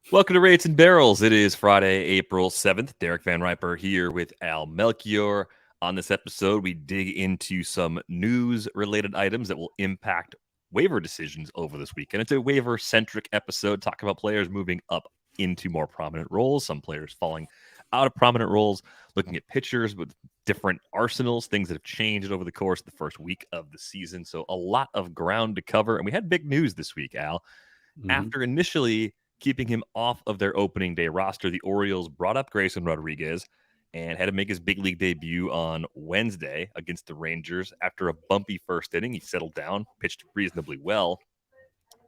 Welcome to Rates and Barrels. It is Friday, April 7th. Derek Van Riper here with Al Melchior. On this episode, we dig into some news-related items that will impact waiver decisions over this weekend. It's a waiver-centric episode, talking about players moving up into more prominent roles, some players falling out of prominent roles, looking at pitchers with different arsenals, things that have changed over the course of the first week of the season. So a lot of ground to cover. And we had big news this week, Al. After initially keeping him off of their opening day roster, the Orioles brought up Grayson Rodriguez and had him make his big league debut on Wednesday against the Rangers. After a bumpy first inning, he settled down, pitched reasonably well.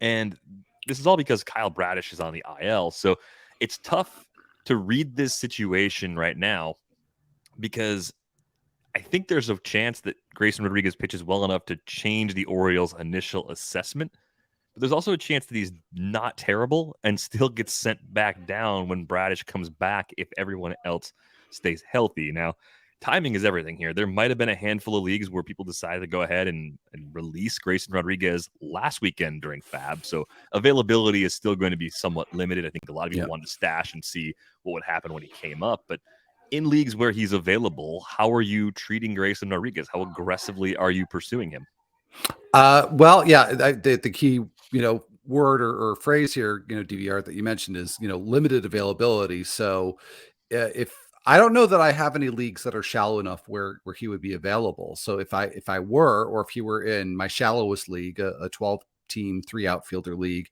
And this is all because Kyle Bradish is on the IL. So it's tough to read this situation right now because I think there's a chance that Grayson Rodriguez pitches well enough to change the Orioles' initial assessment. But there's also a chance that he's not terrible and still gets sent back down when Bradish comes back if everyone else stays healthy. Now, timing is everything here. There might have been a handful of leagues where people decided to go ahead and release Grayson Rodriguez last weekend during FAB. So availability is still going to be somewhat limited. I think a lot of people wanted to stash and see what would happen when he came up. But in leagues where he's available, how are you treating Grayson Rodriguez? How aggressively are you pursuing him? The key, word or phrase here, DVR that you mentioned is, limited availability. So if I don't know that I have any leagues that are shallow enough where he would be available. So if I were, or if he were in my shallowest league, a 12 team, 3 outfielder league,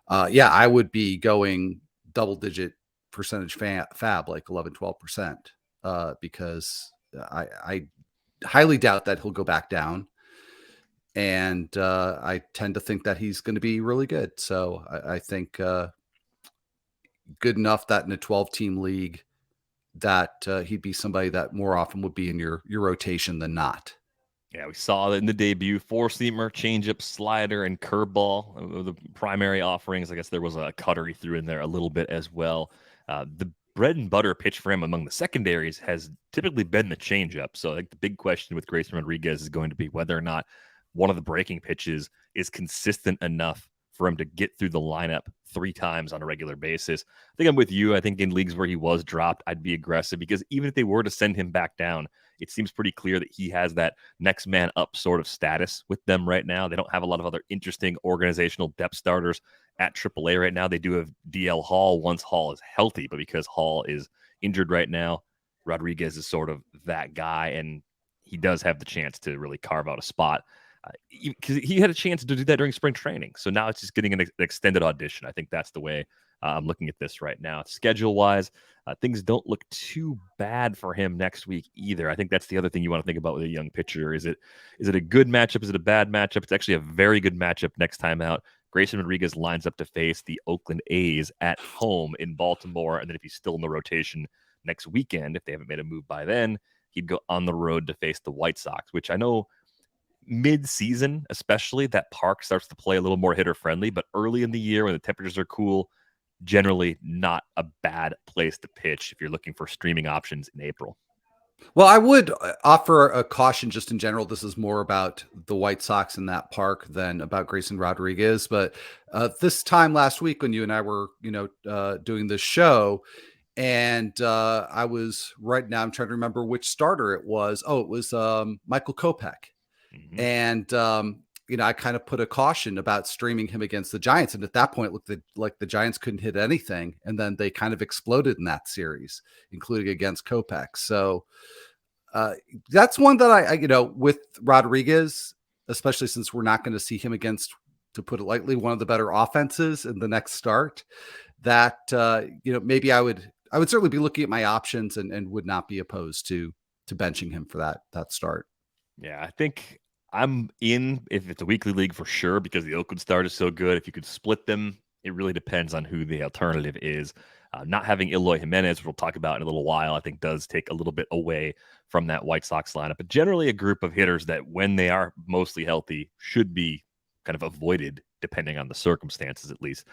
I would be going double digit percentage fab, like 11, 12%, because I highly doubt that he'll go back down. And I tend to think that he's going to be really good. So I think good enough that in a 12-team league that he'd be somebody that more often would be in your rotation than not. Yeah, we saw that in the debut, four-seamer, changeup, slider, and curveball. The primary offerings. I guess there was a cutter he threw in there a little bit as well. The bread and butter pitch for him among the secondaries has typically been the changeup. So I think the big question with Grayson Rodriguez is going to be whether or not one of the breaking pitches is consistent enough for him to get through the lineup 3 times on a regular basis. I think I'm with you. I think in leagues where he was dropped, I'd be aggressive because even if they were to send him back down, it seems pretty clear that he has that next man up sort of status with them right now. They don't have a lot of other interesting organizational depth starters at AAA right now. They do have DL Hall once Hall is healthy, but because Hall is injured right now, Rodriguez is sort of that guy, and he does have the chance to really carve out a spot. Because he had a chance to do that during spring training. So now it's just getting an extended audition. I think that's the way I'm looking at this right now. Schedule-wise, things don't look too bad for him next week either. I think that's the other thing you want to think about with a young pitcher. Is it a good matchup? Is it a bad matchup? It's actually a very good matchup next time out. Grayson Rodriguez lines up to face the Oakland A's at home in Baltimore. And then if he's still in the rotation next weekend, if they haven't made a move by then, he'd go on the road to face the White Sox, which I know mid-season, especially, that park starts to play a little more hitter-friendly, but early in the year when the temperatures are cool, generally not a bad place to pitch if you're looking for streaming options in April. Well, I would offer a caution just in general. This is more about the White Sox in that park than about Grayson Rodriguez. But this time last week when you and I were, doing this show, and I was right now, I'm trying to remember which starter it was. Oh, it was Michael Kopech. Mm-hmm. And, I kind of put a caution about streaming him against the Giants. And at that point, it looked like the Giants couldn't hit anything. And then they kind of exploded in that series, including against Kopech. So that's one that I with Rodriguez, especially since we're not going to see him against, to put it lightly, one of the better offenses in the next start, that, maybe I would certainly be looking at my options and would not be opposed to benching him for that start. Yeah, I think I'm in if it's a weekly league for sure because the Oakland start is so good. If you could split them, it really depends on who the alternative is. Not having Eloy Jimenez, which we'll talk about in a little while, I think does take a little bit away from that White Sox lineup. But generally a group of hitters that when they are mostly healthy should be kind of avoided depending on the circumstances at least.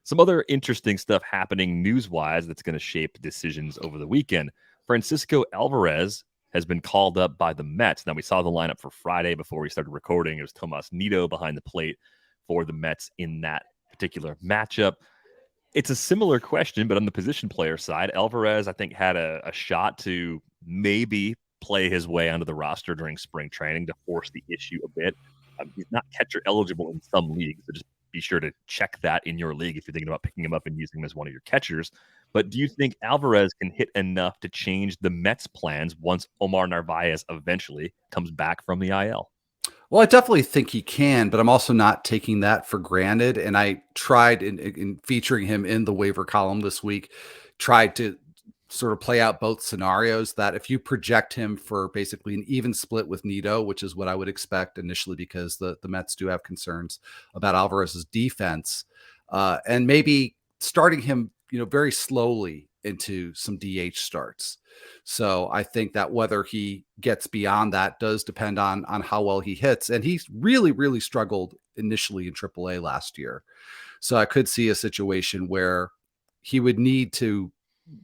Some other interesting stuff happening news-wise that's going to shape decisions over the weekend. Francisco Álvarez has been called up by the Mets. Now, we saw the lineup for Friday before we started recording. It was Tomas Nido behind the plate for the Mets in that particular matchup. It's a similar question, but on the position player side, Álvarez, I think, had a shot to maybe play his way onto the roster during spring training to force the issue a bit. He's not catcher eligible in some leagues, so just be sure to check that in your league if you're thinking about picking him up and using him as one of your catchers. But do you think Álvarez can hit enough to change the Mets' plans once Omar Narvaez eventually comes back from the IL? Well, I definitely think he can, but I'm also not taking that for granted. And I tried in featuring him in the waiver column this week, tried to sort of play out both scenarios that if you project him for basically an even split with Nito, which is what I would expect initially, because the Mets do have concerns about Alvarez's defense, and maybe starting him, very slowly into some DH starts. So I think that whether he gets beyond that does depend on how well he hits. And he's really, really struggled initially in AAA last year. So I could see a situation where he would need to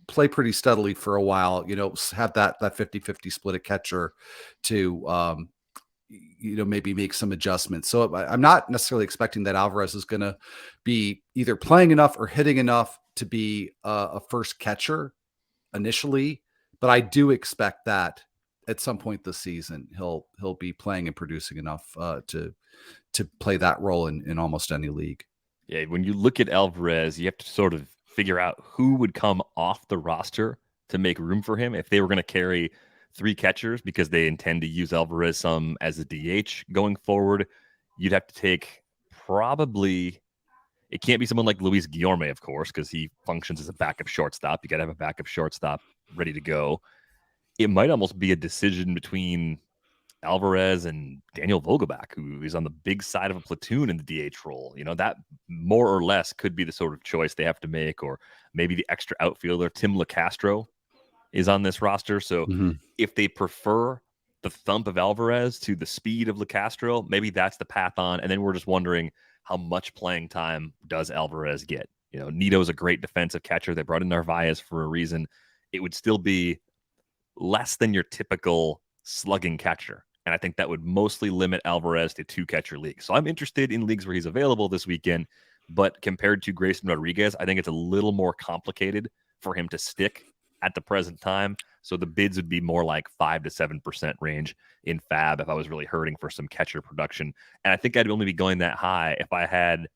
play pretty steadily for a while, have that 50-50 split at catcher to maybe make some adjustments. So I'm not necessarily expecting that Alvarez is going to be either playing enough or hitting enough to be a first catcher initially, but I do expect that at some point this season he'll be playing and producing enough to play that role in almost any league. Yeah, when you look at Álvarez, you have to sort of figure out who would come off the roster to make room for him if they were going to carry 3 catchers because they intend to use Álvarez some as a DH going forward. You'd have to take probably, it can't be someone like Luis Guillorme, of course, because he functions as a backup shortstop. You got to have a backup shortstop ready to go. It might almost be a decision between Álvarez and Daniel Vogelbach, who is on the big side of a platoon in the DH role. That more or less could be the sort of choice they have to make, or maybe the extra outfielder, Tim LaCastro, is on this roster. So if they prefer the thump of Álvarez to the speed of LaCastro, maybe that's the path on. And then we're just wondering how much playing time does Álvarez get? Nito's a great defensive catcher. They brought in Narvaez for a reason. It would still be less than your typical slugging catcher. And I think that would mostly limit Álvarez to 2-catcher leagues. So I'm interested in leagues where he's available this weekend, but compared to Grayson Rodriguez, I think it's a little more complicated for him to stick at the present time. So the bids would be more like 5 to 7% range in FAB if I was really hurting for some catcher production. And I think I'd only be going that high if I had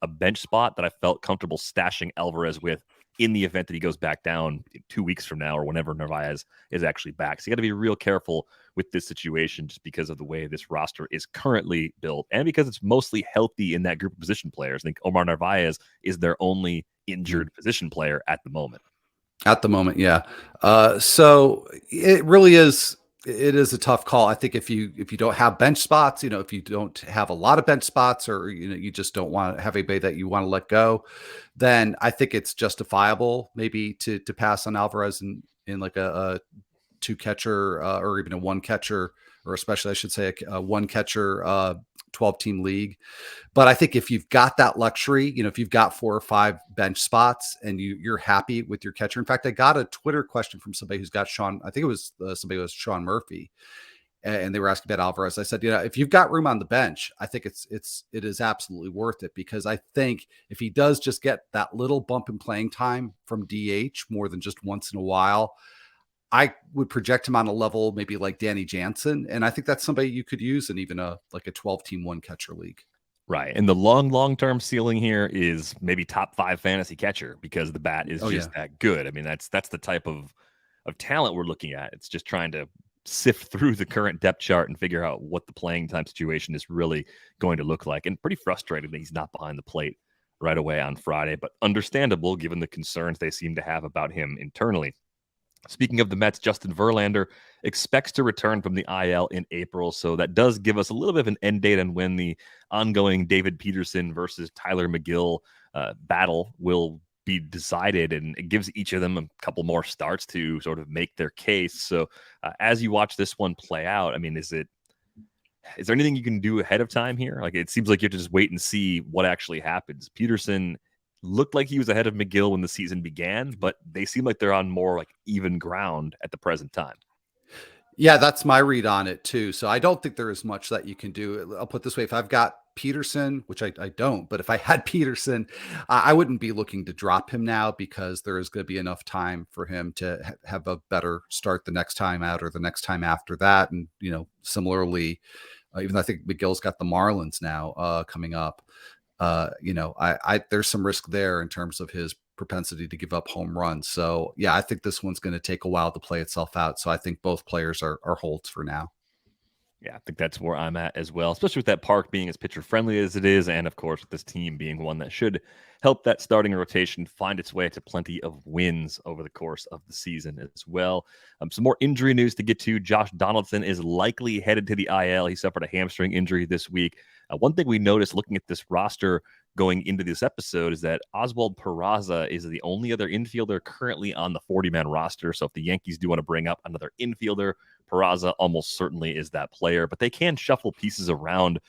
a bench spot that I felt comfortable stashing Álvarez with in the event that he goes back down 2 weeks from now or whenever Narvaez is actually back. So you got to be real careful with this situation just because of the way this roster is currently built and because it's mostly healthy in that group of position players. I think Omar Narvaez is their only injured position player at the moment. At the moment, yeah. So it really is. It is a tough call. I think if you don't have bench spots, if you don't have a lot of bench spots, or you just don't want to have anybody that you want to let go, then I think it's justifiable maybe to pass on Álvarez in like a 2-catcher or even a 1-catcher, or especially I should say a 1-catcher 12-team league. But I think if you've got that luxury, if you've got 4 or 5 bench spots and you're happy with your catcher. In fact, I got a Twitter question from somebody who's got Sean. I think it was somebody who was Sean Murphy, and they were asking about Álvarez. I said, if you've got room on the bench, I think it is absolutely worth it, because I think if he does just get that little bump in playing time from DH more than just once in a while, I would project him on a level maybe like Danny Jansen. And I think that's somebody you could use in even a 12-team 1-catcher league. Right. And the long-term ceiling here is maybe top 5 fantasy catcher, because the bat is that good. I mean, that's the type of talent we're looking at. It's just trying to sift through the current depth chart and figure out what the playing time situation is really going to look like. And pretty frustrating that he's not behind the plate right away on Friday, but understandable given the concerns they seem to have about him internally. Speaking of the Mets, Justin Verlander expects to return from the IL in April, so that does give us a little bit of an end date on when the ongoing David Peterson versus Tyler McGill battle will be decided, and it gives each of them a couple more starts to sort of make their case. So as you watch this one play out, I mean, is there anything you can do ahead of time here? Like, it seems like you have to just wait and see what actually happens. Peterson looked like he was ahead of McGill when the season began, but they seem like they're on more like even ground at the present time. Yeah, that's my read on it too. So I don't think there is much that you can do. I'll put it this way. If I've got Peterson, which I don't, but if I had Peterson, I wouldn't be looking to drop him now because there is going to be enough time for him to have a better start the next time out or the next time after that. And, similarly, even though I think McGill's got the Marlins now coming up, there's some risk there in terms of his propensity to give up home runs. So yeah, I think this one's going to take a while to play itself out. So I think both players are holds for now. Yeah, I think that's where I'm at as well, especially with that park being as pitcher friendly as it is. And of course, with this team being one that should help that starting rotation find its way to plenty of wins over the course of the season as well. Some more injury news to get to. Josh Donaldson is likely headed to the IL. He suffered a hamstring injury this week. One thing we noticed looking at this roster going into this episode is that Oswald Peraza is the only other infielder currently on the 40-man roster. So if the Yankees do want to bring up another infielder, Peraza almost certainly is that player, but they can shuffle pieces around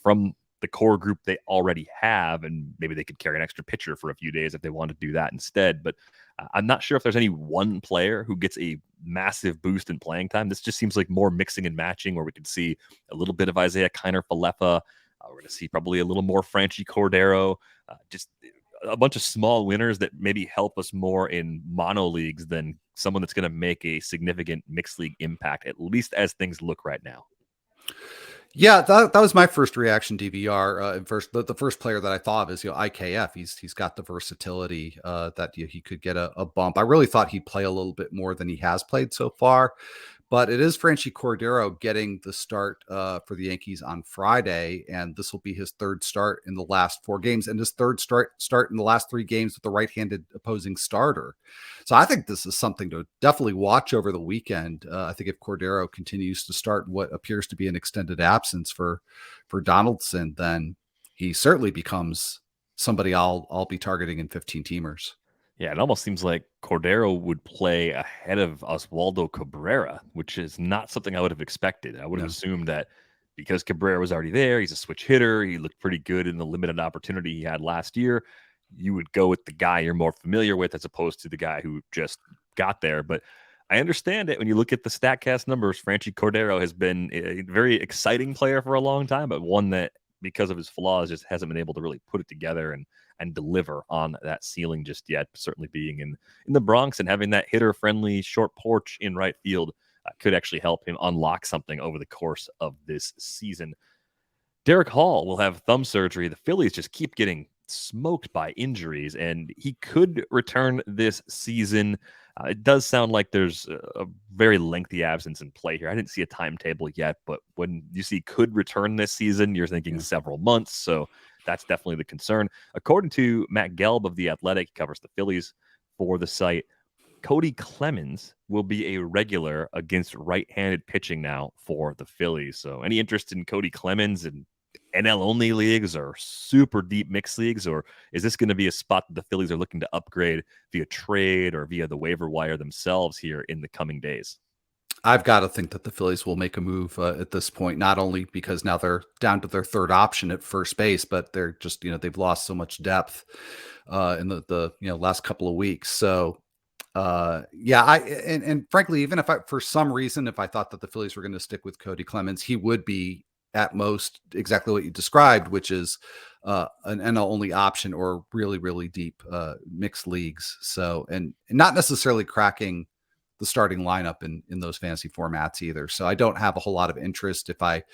from the core group they already have, and maybe they could carry an extra pitcher for a few days if they want to do that instead. But I'm not sure if there's any one player who gets a massive boost in playing time. This just seems like more mixing and matching, where we could see a little bit of Isaiah Kiner-Falefa. We're going to see probably a little more Franchy Cordero, just a bunch of small winners that maybe help us more in mono leagues than someone that's going to make a significant mixed league impact, at least as things look right now. Yeah, that was my first reaction, DVR. The first player that I thought of is IKF. He's got the versatility that he could get a bump. I really thought he'd play a little bit more than he has played so far. But it is Franchy Cordero getting the start for the Yankees on Friday, and this will be his third start in the last 4 games, and his third start in the last 3 games with the right-handed opposing starter. So I think this is something to definitely watch over the weekend. I think if Cordero continues to start what appears to be an extended absence for Donaldson, then he certainly becomes somebody I'll be targeting in 15-teamers. Yeah, it almost seems like Cordero would play ahead of Oswaldo Cabrera, which is not something I would have expected. I would have assumed that because Cabrera was already there, he's a switch hitter, he looked pretty good in the limited opportunity he had last year, you would go with the guy you're more familiar with as opposed to the guy who just got there. But I understand it when you look at the StatCast numbers. Franchy Cordero has been a very exciting player for a long time, but one that, because of his flaws, just hasn't been able to really put it together and deliver on that ceiling just yet. Certainly being in the Bronx and having that hitter-friendly short porch in right field could actually help him unlock something over the course of this season. Derek Hall will have thumb surgery. The Phillies just keep getting smoked by injuries, and he could return this season. It does sound like there's a very lengthy absence in play here. I didn't see a timetable yet, but when you see could return this season, you're thinking several months. So that's definitely the concern. According to Matt Gelb of The Athletic, covers the Phillies for the site, Cody Clemens will be a regular against right-handed pitching now for the Phillies. So any interest in Cody Clemens in NL-only leagues or super deep mixed leagues, or is this going to be a spot that the Phillies are looking to upgrade via trade or via the waiver wire themselves here in the coming days? I've got to think that the Phillies will make a move at this point, not only because now they're down to their third option at first base, but they're just, they've lost so much depth in the last couple of weeks. So and frankly, even if for some reason, if I thought that the Phillies were going to stick with Cody Clemens, he would be at most exactly what you described, which is an NL only option or really, really deep mixed leagues. So, and not necessarily cracking the starting lineup in those fantasy formats either. So I don't have a whole lot of interest. If I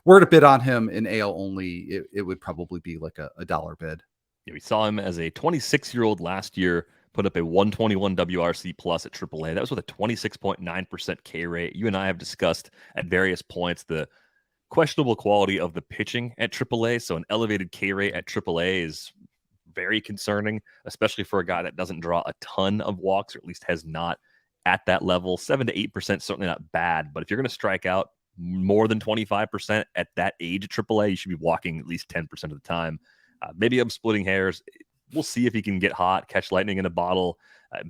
were to bid on him in AL only, it would probably be like a dollar bid. Yeah, we saw him as a 26-year-old last year, put up a 121 WRC plus at AAA. That was with a 26.9% K rate. You and I have discussed at various points the questionable quality of the pitching at AAA. So an elevated K rate at AAA is very concerning, especially for a guy that doesn't draw a ton of walks, or at least has not at that level. 7 to 8% certainly not bad, but if you're going to strike out more than 25% at that age at AAA, you should be walking at least 10% of the time. Maybe I'm splitting hairs. We'll see if he can get hot, catch lightning in a bottle.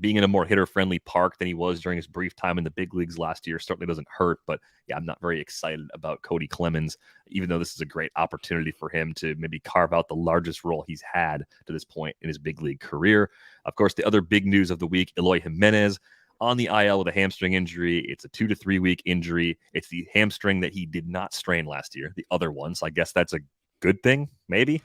Being in a more hitter-friendly park than he was during his brief time in the big leagues last year certainly doesn't hurt. But yeah, I'm not very excited about Cody Clemens, even though this is a great opportunity for him to maybe carve out the largest role he's had to this point in his big league career. Of course, the other big news of the week, Eloy Jimenez on the IL with a hamstring injury. It's a 2 to 3 week injury. It's the hamstring that he did not strain last year, the other one. So I guess that's a good thing, maybe.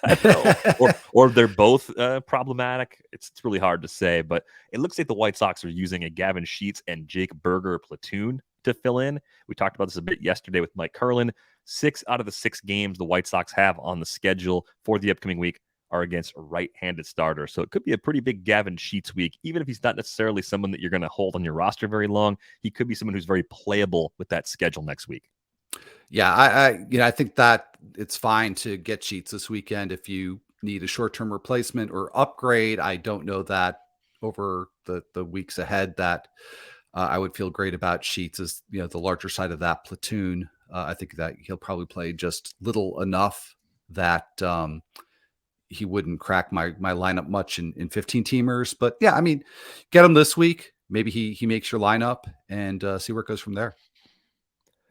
I don't know. Or they're both problematic. It's really hard to say, but it looks like the White Sox are using a Gavin Sheets and Jake Berger platoon to fill in. We talked about this a bit yesterday with Mike Curlin. 6 out of the 6 games the White Sox have on the schedule for the upcoming week are against right-handed starters. So it could be a pretty big Gavin Sheets week. Even if he's not necessarily someone that you're going to hold on your roster very long, he could be someone who's very playable with that schedule next week. Yeah, I think that it's fine to get Sheets this weekend if you need a short-term replacement or upgrade. I don't know that over the weeks ahead that I would feel great about Sheets as the larger side of that platoon. I think that he'll probably play just little enough that he wouldn't crack my lineup much in 15 teamers. But yeah, I mean, get him this week. Maybe he makes your lineup and see where it goes from there.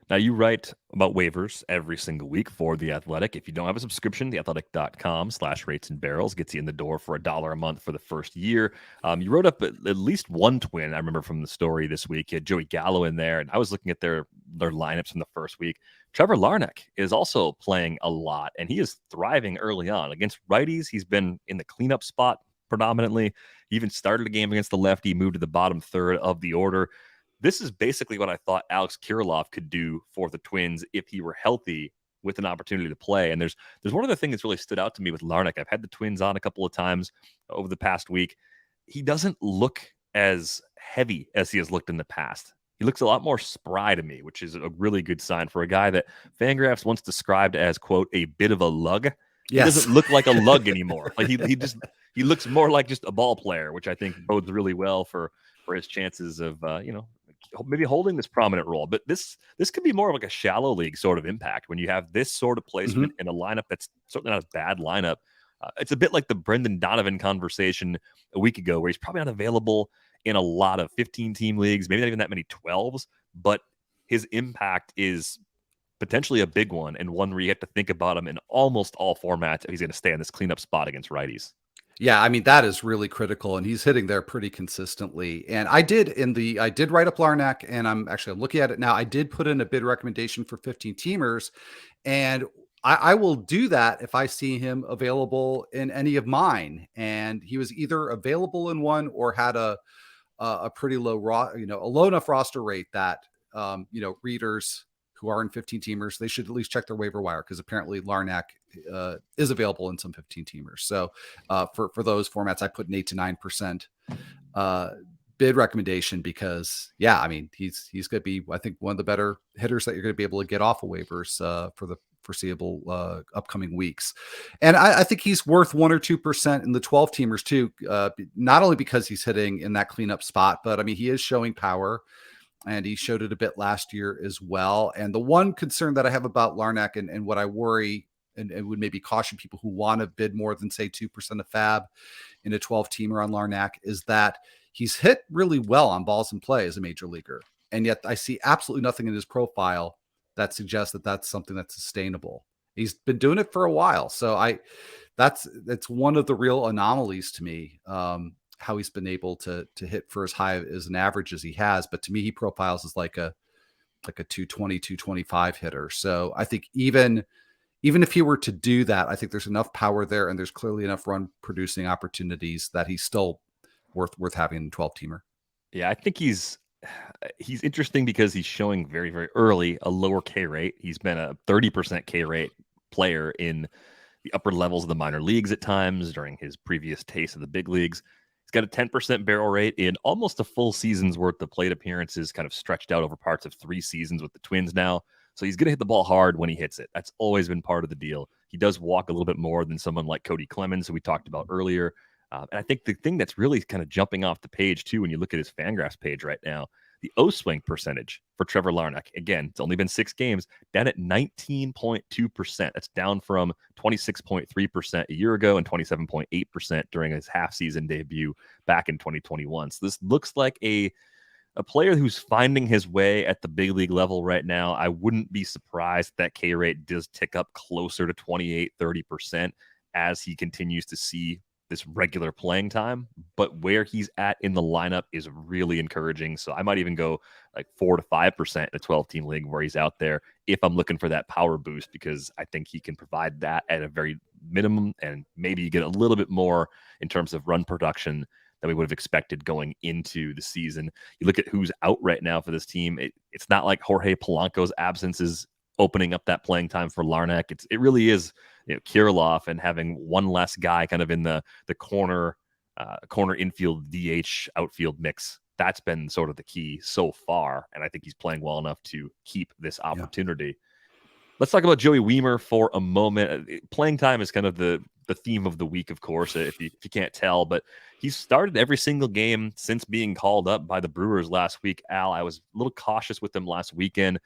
Now, you write about waivers every single week for The Athletic. If you don't have a subscription, theathletic.com/ratesandbarrels gets you in the door for $1 a month for the first year. You wrote up at least one twin, I remember from the story this week. You had Joey Gallo in there, and I was looking at their lineups from the first week. Trevor Larnach is also playing a lot, and he is thriving early on. Against righties, he's been in the cleanup spot predominantly. He even started a game against the lefty, moved to the bottom third of the order. This is basically what I thought Alex Kirilloff could do for the Twins if he were healthy with an opportunity to play. And there's one other thing that's really stood out to me with Larnach. I've had the Twins on a couple of times over the past week. He doesn't look as heavy as he has looked in the past. He looks a lot more spry to me, which is a really good sign for a guy that Fangraphs once described as, quote, a bit of a lug. Yes. He doesn't look like a lug anymore. Like he looks more like just a ball player, which I think bodes really well for his chances of maybe holding this prominent role. But this could be more of like a shallow league sort of impact when you have this sort of placement in a lineup that's certainly not a bad lineup. It's a bit like the Brendan Donovan conversation a week ago, where he's probably not available in a lot of 15-team leagues, maybe not even that many 12s, but his impact is potentially a big one, and one where you have to think about him in almost all formats if he's going to stay in this cleanup spot against righties. Yeah, I mean, that is really critical, and he's hitting there pretty consistently. And I did write up Larnach, and I'm looking at it now. I did put in a bid recommendation for 15 teamers, and I will do that if I see him available in any of mine. And he was either available in one or had a pretty low a low enough roster rate that readers who are in 15 teamers, they should at least check their waiver wire, because apparently Larnach is available in some 15 teamers. So for those formats, I put an 8 to 9% bid recommendation, because I mean, he's going to be, I think, one of the better hitters that you're going to be able to get off of waivers for the foreseeable upcoming weeks. And I think he's worth 1 or 2% in the 12 teamers too, not only because he's hitting in that cleanup spot, but I mean, he is showing power. And he showed it a bit last year as well. And the one concern that I have about Larnach, and what I worry and would maybe caution people who want to bid more than, say, 2% of fab in a 12-teamer on Larnach, is that he's hit really well on balls in play as a major leaguer. And yet I see absolutely nothing in his profile that suggests that that's something that's sustainable. He's been doing it for a while. So that's one of the real anomalies to me. How he's been able to hit for as high as an average as he has. But to me, he profiles as like a 220, 225 hitter. So I think even if he were to do that, I think there's enough power there, and there's clearly enough run producing opportunities that he's still worth having in a 12-teamer. Yeah, I think he's interesting because he's showing very, very early a lower K rate. He's been a 30% K rate player in the upper levels of the minor leagues at times during his previous taste of the big leagues. He's got a 10% barrel rate in almost a full season's worth of plate appearances, kind of stretched out over parts of 3 seasons with the Twins now. So he's going to hit the ball hard when he hits it. That's always been part of the deal. He does walk a little bit more than someone like Cody Clemens, who we talked about earlier. And I think the thing that's really kind of jumping off the page, too, when you look at his Fangraphs page right now, the O-swing percentage for Trevor Larnach, again, it's only been 6 games, down at 19.2%. That's down from 26.3% a year ago and 27.8% during his half-season debut back in 2021. So this looks like a player who's finding his way at the big league level right now. I wouldn't be surprised if that K rate does tick up closer to 28, 30% as he continues to see this regular playing time, but where he's at in the lineup is really encouraging. So I might even go like 4 to 5% in a 12-team league where he's out there if I'm looking for that power boost, because I think he can provide that at a very minimum, and maybe you get a little bit more in terms of run production than we would have expected going into the season. You look at who's out right now for this team. It's not like Jorge Polanco's absence is opening up that playing time for Larnach. It really is, Kirilloff, and having one less guy kind of in the corner infield DH outfield mix. That's been sort of the key so far, and I think he's playing well enough to keep this opportunity. Yeah. Let's talk about Joey Wiemer for a moment. Playing time is kind of the theme of the week, of course, if you can't tell, but he's started every single game since being called up by the Brewers last week. Al, I was a little cautious with him last weekend.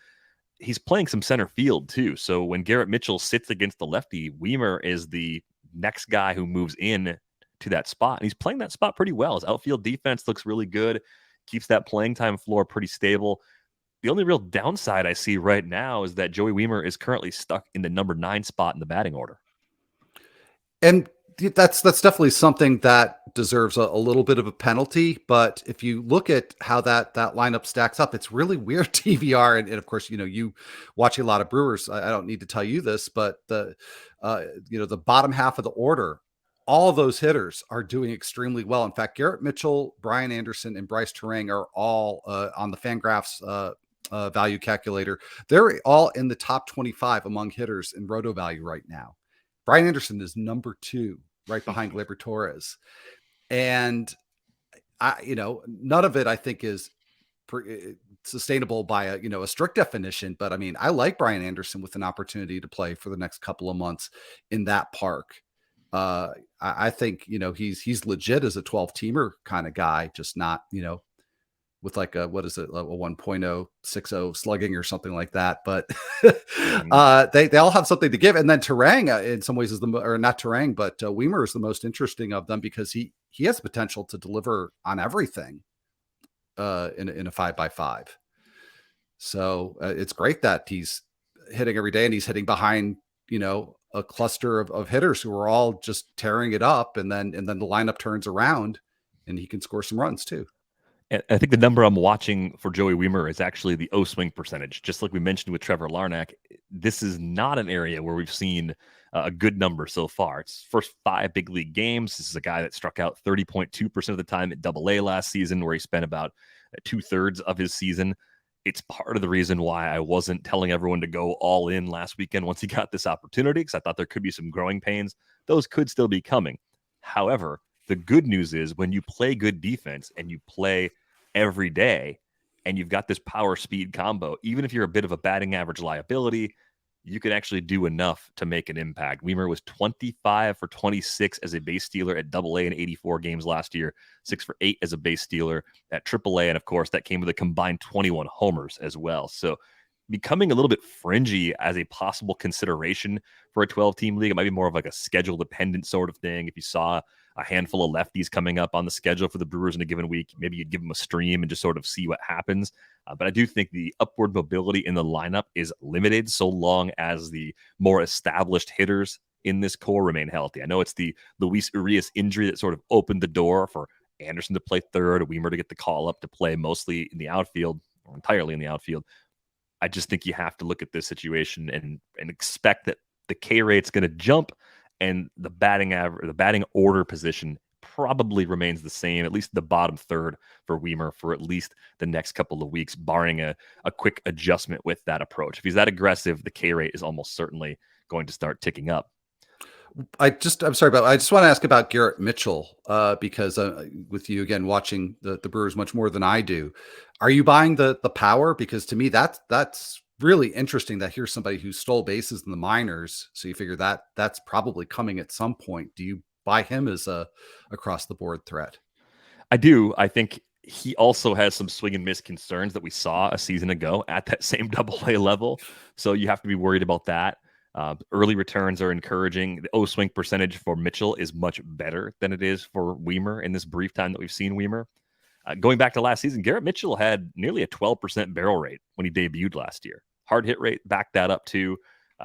He's playing some center field too. So when Garrett Mitchell sits against the lefty, Wiemer is the next guy who moves in to that spot. And he's playing that spot pretty well. His outfield defense looks really good, keeps that playing time floor pretty stable. The only real downside I see right now is that Joey Wiemer is currently stuck in the number 9 spot in the batting order. And that's definitely something that deserves a little bit of a penalty. But if you look at how that lineup stacks up, it's really weird TVR. And of course, you watching a lot of Brewers, I don't need to tell you this, but the bottom half of the order, all of those hitters are doing extremely well. In fact, Garrett Mitchell, Brian Anderson, and Bryce Terang are all on the Fangraphs value calculator. They're all in the top 25 among hitters in roto value right now. Brian Anderson is number 2, right behind Gleyber Torres. And none of it I think is sustainable by a strict definition. But I mean, I like Brian Anderson with an opportunity to play for the next couple of months in that park. I think, he's legit as a 12-teamer kind of guy, just not, with like a 1.060 slugging or something like that. But they all have something to give. And then Terang in some ways is not Terang, but Wiemer is the most interesting of them, because he has potential to deliver on everything in a 5x5. So it's great that he's hitting every day, and he's hitting behind, a cluster of hitters who are all just tearing it up. And then the lineup turns around and he can score some runs too. I think the number I'm watching for Joey Wiemer is actually the O-swing percentage. Just like we mentioned with Trevor Larnach, this is not an area where we've seen a good number so far. It's first 5 big league games. This is a guy that struck out 30.2% of the time at AA last season, where he spent about 2/3 of his season. It's part of the reason why I wasn't telling everyone to go all in last weekend once he got this opportunity, because I thought there could be some growing pains. Those could still be coming. However, the good news is when you play good defense and you play every day and you've got this power speed combo, even if you're a bit of a batting average liability, you can actually do enough to make an impact. Wiemer was 25 for 26 as a base stealer at AA in 84 games last year, 6 for 8 as a base stealer at AAA. And of course, that came with a combined 21 homers as well. So becoming a little bit fringy as a possible consideration for a 12-team league. It might be more of like a schedule dependent sort of thing. If you saw a handful of lefties coming up on the schedule for the Brewers in a given week, maybe you'd give them a stream and just sort of see what happens. But I do think the upward mobility in the lineup is limited so long as the more established hitters in this core remain healthy. I know it's the Luis Urias injury that sort of opened the door for Anderson to play third, Wiemer to get the call up to play mostly in the outfield or entirely in the outfield. I just think you have to look at this situation and expect that the K rate's going to jump, and the batting average, the batting order position probably remains the same, at least the bottom third for Wiemer for at least the next couple of weeks, barring a quick adjustment with that approach. If he's that aggressive, the K rate is almost certainly going to start ticking up. I'm sorry, but I just want to ask about Garrett Mitchell, because with you again watching the Brewers much more than I do, are you buying the power? Because to me, that's really interesting that here's somebody who stole bases in the minors. So you figure that that's probably coming at some point. Do you buy him as a across the board threat? I do. I think he also has some swing and miss concerns that we saw a season ago at that same AA level. So you have to be worried about that. Early returns are encouraging. The O-swing percentage for Mitchell is much better than it is for Wiemer in this brief time that we've seen Wiemer. Going back to last season, Garrett Mitchell had nearly a 12% barrel rate when he debuted last year. Hard hit rate backed that up too.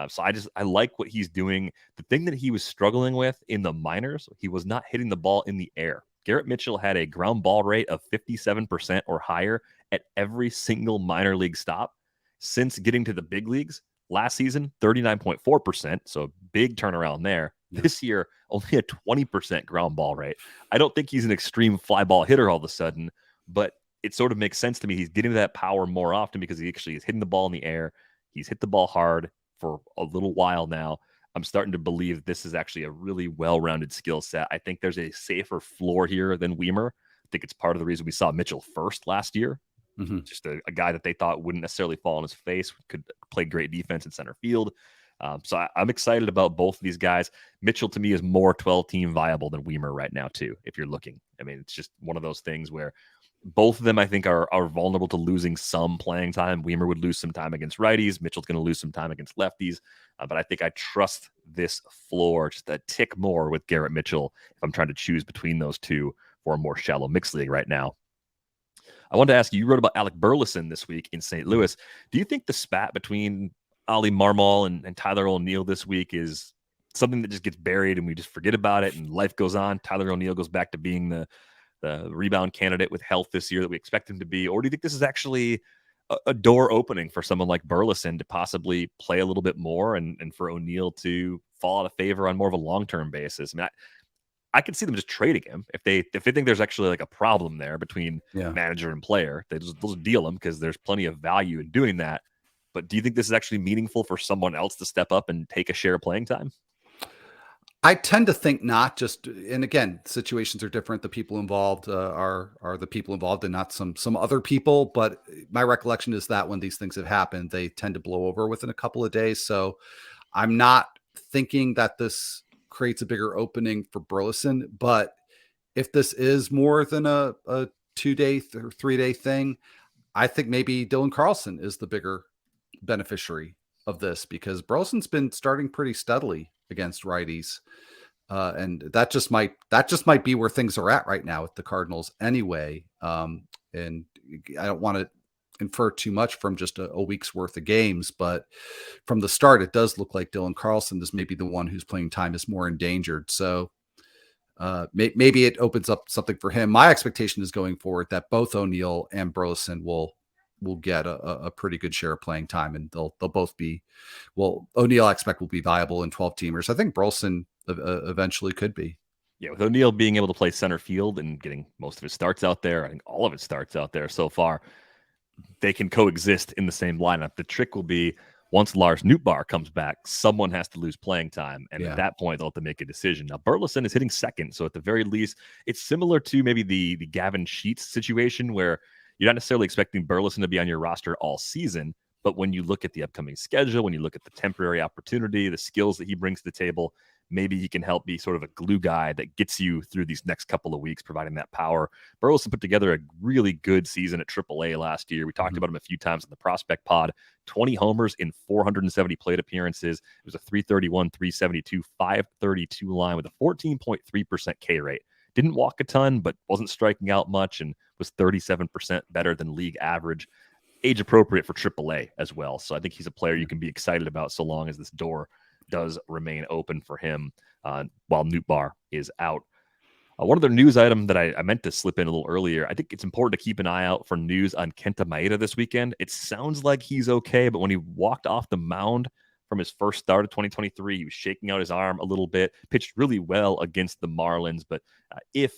So I like what he's doing. The thing that he was struggling with in the minors, he was not hitting the ball in the air. Garrett Mitchell had a ground ball rate of 57% or higher at every single minor league stop. Since getting to the big leagues last season, 39.4%. So big turnaround there. Yeah. This year, only a 20% ground ball rate. I don't think he's an extreme fly ball hitter all of a sudden, but it sort of makes sense to me. He's getting that power more often because he actually is hitting the ball in the air. He's hit the ball hard for a little while now. I'm starting to believe this is actually a really well-rounded skill set. I think there's a safer floor here than Wiemer. I think it's part of the reason we saw Mitchell first last year. Just a guy that they thought wouldn't necessarily fall on his face, could play great defense in center field. So I'm excited about both of these guys. Mitchell, to me, is more 12-team viable than Wiemer right now, too, if you're looking. I mean, it's just one of those things where both of them, I think, are vulnerable to losing some playing time. Wiemer would lose some time against righties. Mitchell's going to lose some time against lefties. But I think I trust this floor just a tick more with Garrett Mitchell if I'm trying to choose between those two for a more shallow mixed league right now. I wanted to ask you wrote about Alec Burleson this week in St. Louis. Do you think the spat between Ali Marmol and Tyler O'Neill this week is something that just gets buried and we just forget about it and life goes on? Tyler O'Neill goes back to being the rebound candidate with health this year that we expect him to be? Or do you think this is actually a door opening for someone like Burleson to possibly play a little bit more and for O'Neill to fall out of favor on more of a long-term basis? I mean, I could see them just trading him if they think there's actually like a problem there between manager and player. They'll just deal him because there's plenty of value in doing that. But do you think this is actually meaningful for someone else to step up and take a share of playing time? I tend to think not. Just, and again, situations are different. The people involved are the people involved and not some other people. But my recollection is that when these things have happened, they tend to blow over within a couple of days. So I'm not thinking that this creates a bigger opening for Burleson. But if this is more than a 2-day or 3-day thing, I think maybe Dylan Carlson is the bigger beneficiary of this, because Burleson's been starting pretty steadily against righties. And that just might be where things are at right now with the Cardinals anyway. And I don't want to infer too much from just a week's worth of games, but from the start, it does look like Dylan Carlson is maybe the one whose playing time is more endangered. So maybe it opens up something for him. My expectation is going forward that both O'Neill and Burleson will get a pretty good share of playing time, and they'll both be, well, O'Neill I expect will be viable in 12 teamers. I think Burleson eventually could be. Yeah, with O'Neill being able to play center field and getting most of his starts out there, I think all of his starts out there so far, they can coexist in the same lineup. The trick will be once Lars Nootbaar comes back, someone has to lose playing time. And at that point, they'll have to make a decision. Now, Burleson is hitting second. So at the very least, it's similar to maybe the Gavin Sheets situation where you're not necessarily expecting Burleson to be on your roster all season. But when you look at the upcoming schedule, when you look at the temporary opportunity, the skills that he brings to the table, maybe he can help be sort of a glue guy that gets you through these next couple of weeks, providing that power. Burleson put together a really good season at AAA last year. We talked about him a few times in the prospect pod. 20 homers in 470 plate appearances. It was a 331, 372, 532 line with a 14.3% K rate. Didn't walk a ton, but wasn't striking out much and was 37% better than league average. Age appropriate for AAA as well. So I think he's a player you can be excited about so long as this door does remain open for him while Nootbaar is out. One other news item that I meant to slip in a little earlier, I think it's important to keep an eye out for news on Kenta Maeda this weekend. It sounds like he's okay, but when he walked off the mound from his first start of 2023, he was shaking out his arm a little bit, pitched really well against the Marlins. But if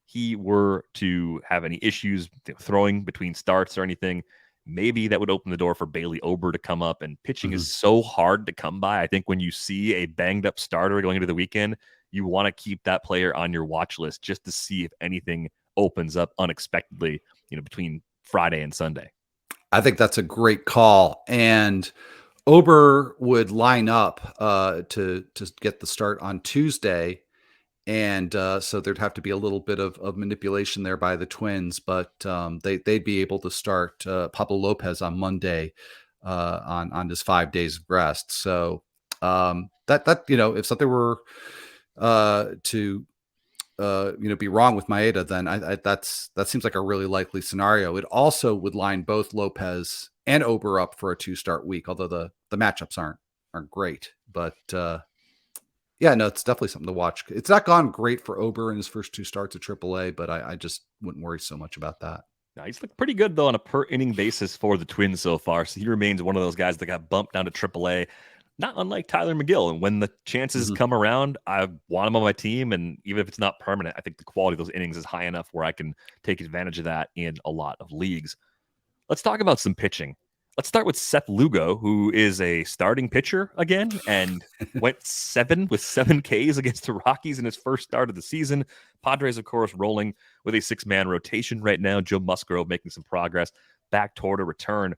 he were to have any issues throwing between starts or anything, maybe that would open the door for Bailey Ober to come up. And pitching is so hard to come by. I think when you see a banged up starter going into the weekend, you want to keep that player on your watch list just to see if anything opens up unexpectedly, between Friday and Sunday. I think that's a great call. And Ober would line up to get the start on Tuesday. And so there'd have to be a little bit of manipulation there by the Twins, but they'd be able to start Pablo Lopez on Monday on his 5 days of rest. So that if something were to be wrong with Maeda, then that seems like a really likely scenario. It also would line both Lopez and Ober up for a 2-start week, although the matchups aren't aren't great. But yeah, no, it's definitely something to watch. It's not gone great for Ober in his first 2 starts at AAA, but I just wouldn't worry so much about that. Now, he's looked pretty good, though, on a per inning basis for the Twins so far. So he remains one of those guys that got bumped down to AAA, not unlike Tyler McGill. And when the chances come around, I want him on my team. And even if it's not permanent, I think the quality of those innings is high enough where I can take advantage of that in a lot of leagues. Let's talk about some pitching. Let's start with Seth Lugo, who is a starting pitcher again and went 7 with 7 Ks against the Rockies in his first start of the season. Padres, of course, rolling with a 6-man rotation right now. Joe Musgrove making some progress back toward a return.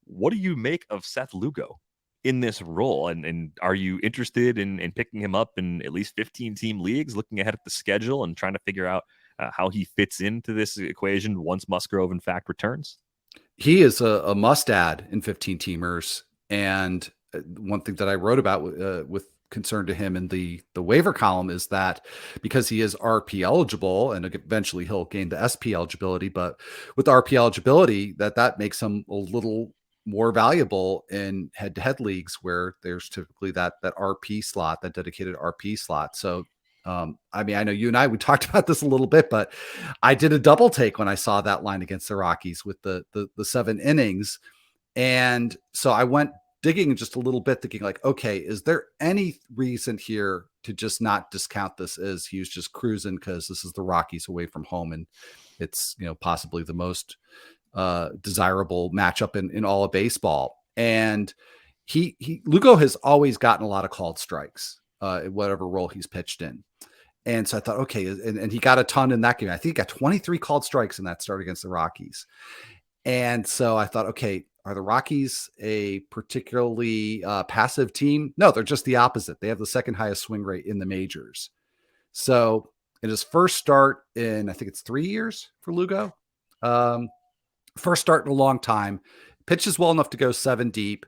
What do you make of Seth Lugo in this role? And are you interested in picking him up in at least 15-team leagues, looking ahead at the schedule and trying to figure out how he fits into this equation once Musgrove, in fact, returns? He is a must add in 15 teamers. And one thing that I wrote about with concern to him in the waiver column is that because he is RP eligible and eventually he'll gain the SP eligibility, but with RP eligibility, that makes him a little more valuable in head-to-head leagues where there's typically that RP slot, that dedicated RP slot. So I mean, I know you and we talked about this a little bit, but I did a double take when I saw that line against the Rockies with the 7 innings. And so I went digging just a little bit, thinking like, okay, is there any reason here to just not discount this as he was just cruising because this is the Rockies away from home and it's, possibly the most desirable matchup in all of baseball. And Lugo has always gotten a lot of called strikes in whatever role he's pitched in. And so I thought, okay, and he got a ton in that game. I think he got 23 called strikes in that start against the Rockies. And so I thought, okay, are the Rockies a particularly passive team? No, they're just the opposite. They have the second highest swing rate in the majors. So in his first start in, I think it's 3 years for Lugo, first start in a long time, pitches well enough to go 7 deep,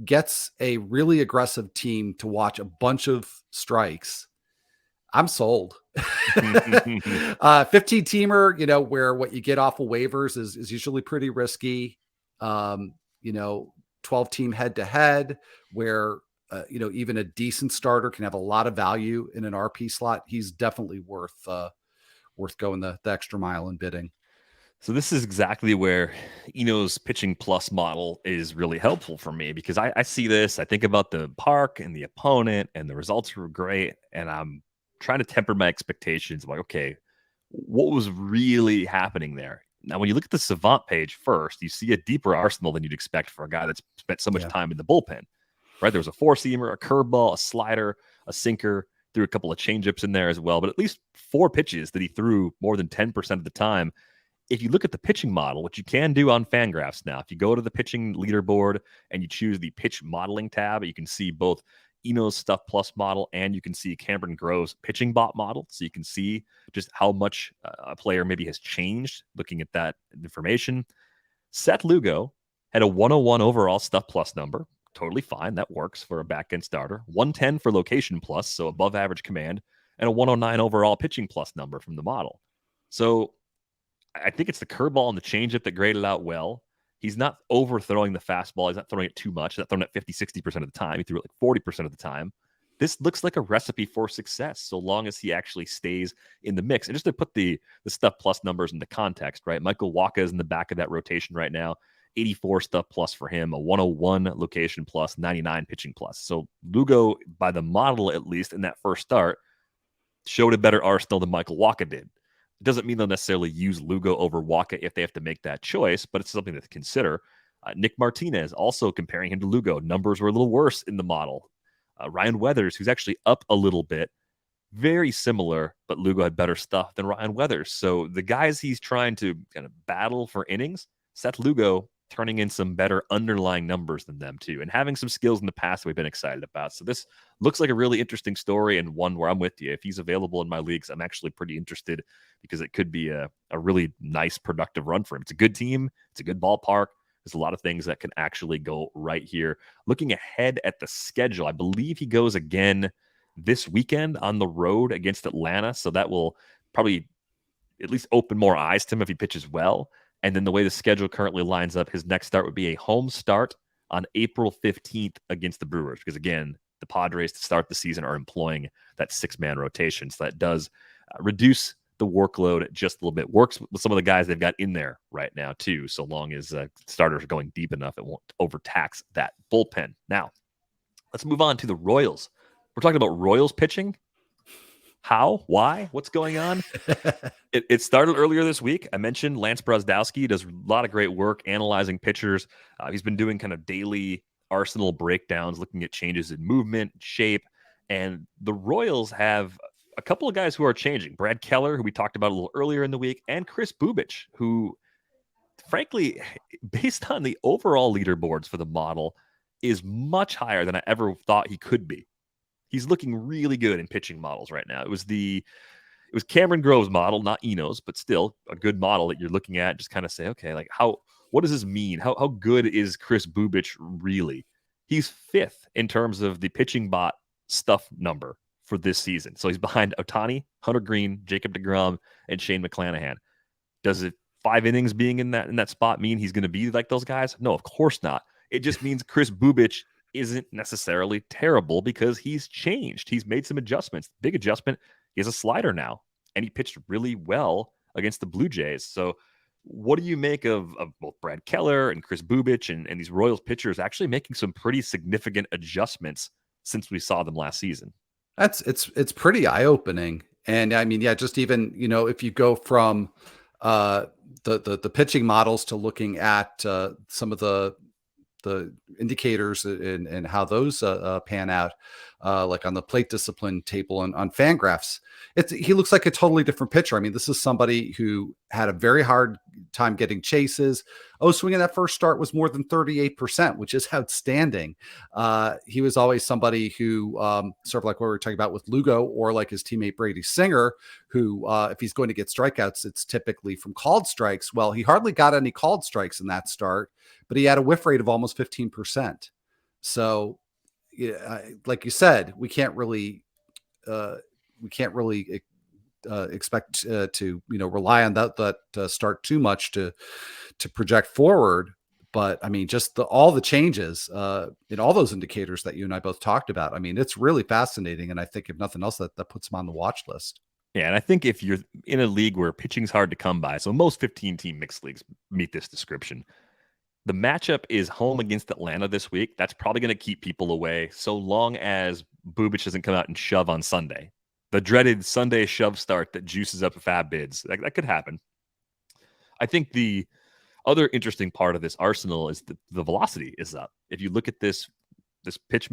gets a really aggressive team to watch a bunch of strikes. I'm sold. 15-teamer, where what you get off of waivers is usually pretty risky. 12-team head-to-head where, even a decent starter can have a lot of value in an RP slot. He's definitely worth going the extra mile in bidding. So this is exactly where Eno's pitching plus model is really helpful for me because I see this, I think about the park and the opponent and the results were great. And I'm trying to temper my expectations. I'm like, okay, what was really happening there? Now, when you look at the Savant page first, you see a deeper arsenal than you'd expect for a guy that's spent so much time in the bullpen, right? There was a 4-seamer, a curveball, a slider, a sinker, threw a couple of changeups in there as well, but at least 4 pitches that he threw more than 10% of the time. If you look at the pitching model, which you can do on Fangraphs now, if you go to the pitching leaderboard and you choose the pitch modeling tab, you can see both Eno's Stuff Plus model and you can see Cameron Grove's pitching bot model. So you can see just how much a player maybe has changed looking at that information. Seth Lugo had a 101 overall Stuff Plus number. Totally fine. That works for a back-end starter. 110 for location plus, so above average command, and a 109 overall pitching plus number from the model. So I think it's the curveball and the changeup that graded out well. He's not overthrowing the fastball. He's not throwing it too much. He's not throwing it 50, 60% of the time. He threw it like 40% of the time. This looks like a recipe for success so long as he actually stays in the mix. And just to put the Stuff Plus numbers into context, right? Michael Wacha is in the back of that rotation right now. 84 Stuff Plus for him, a 101 location plus, 99 pitching plus. So Lugo, by the model at least in that first start, showed a better arsenal than Michael Wacha did. It doesn't mean they'll necessarily use Lugo over Wacha if they have to make that choice, but it's something to consider. Nick Martinez, also comparing him to Lugo. Numbers were a little worse in the model. Ryan Weathers, who's actually up a little bit, very similar, but Lugo had better stuff than Ryan Weathers. So the guys he's trying to kind of battle for innings, Seth Lugo turning in some better underlying numbers than them too, and having some skills in the past that we've been excited about. So this looks like a really interesting story and one where I'm with you. If he's available in my leagues, I'm actually pretty interested because it could be a really nice, productive run for him. It's a good team. It's a good ballpark. There's a lot of things that can actually go right here. Looking ahead at the schedule, I believe he goes again this weekend on the road against Atlanta. So that will probably at least open more eyes to him if he pitches well. And then the way the schedule currently lines up, his next start would be a home start on April 15th against the Brewers, because again, the Padres to start the season are employing that 6-man rotation. So that does reduce the workload just a little bit. Works with some of the guys they've got in there right now too, so long as starters are going deep enough, it won't overtax that bullpen. Now, let's move on to the Royals. We're talking about Royals pitching. How? Why? What's going on? It started earlier this week. I mentioned Lance Brozdowski does a lot of great work analyzing pitchers. He's been doing kind of daily Arsenal breakdowns, looking at changes in movement, shape, and the Royals have a couple of guys who are changing. Brad Keller, who we talked about a little earlier in the week, and Kris Bubic, who, frankly, based on the overall leaderboards for the model, is much higher than I ever thought he could be. He's looking really good in pitching models right now. It was Cameron Grove's model, not Eno's, but still a good model that you're looking at. Just kind of say, okay, like what does this mean? How good is Kris Bubic really? He's 5th in terms of the pitching bot stuff number for this season. So he's behind Ohtani, Hunter Green, Jacob deGrom, and Shane McClanahan. Does it 5 innings being in that spot mean he's going to be like those guys? No, of course not. It just means Kris Bubic isn't necessarily terrible because he's changed. He's made some adjustments. Big adjustment. He has a slider now, and he pitched really well against the Blue Jays. So what do you make of both Brad Keller and Kris Bubic and these Royals pitchers actually making some pretty significant adjustments since we saw them last season? It's pretty eye-opening. And I mean, yeah, just even, if you go from the pitching models to looking at some of the indicators and how those pan out, like on the plate discipline table and on Fangraphs, he looks like a totally different pitcher. I mean, this is somebody who had a very hard time getting chases. Swinging that first start was more than 38%, which is outstanding. He was always somebody who sort of like what we were talking about with Lugo, or like his teammate Brady Singer, who if he's going to get strikeouts, it's typically from called strikes. Well, he hardly got any called strikes in that start, but he had a whiff rate of almost 15%. So, like you said, we can't really expect to rely on that start too much to project forward. But I mean, just all the changes in all those indicators that you and I both talked about. I mean, it's really fascinating, and I think if nothing else, that puts him on the watch list. Yeah, and I think if you're in a league where pitching's hard to come by, so most 15-team mixed leagues meet this description. The matchup is home against Atlanta this week. That's probably going to keep people away so long as Bubic doesn't come out and shove on Sunday. The dreaded Sunday shove start that juices up fab bids. That could happen. I think the other interesting part of this arsenal is the velocity is up. If you look at this pitch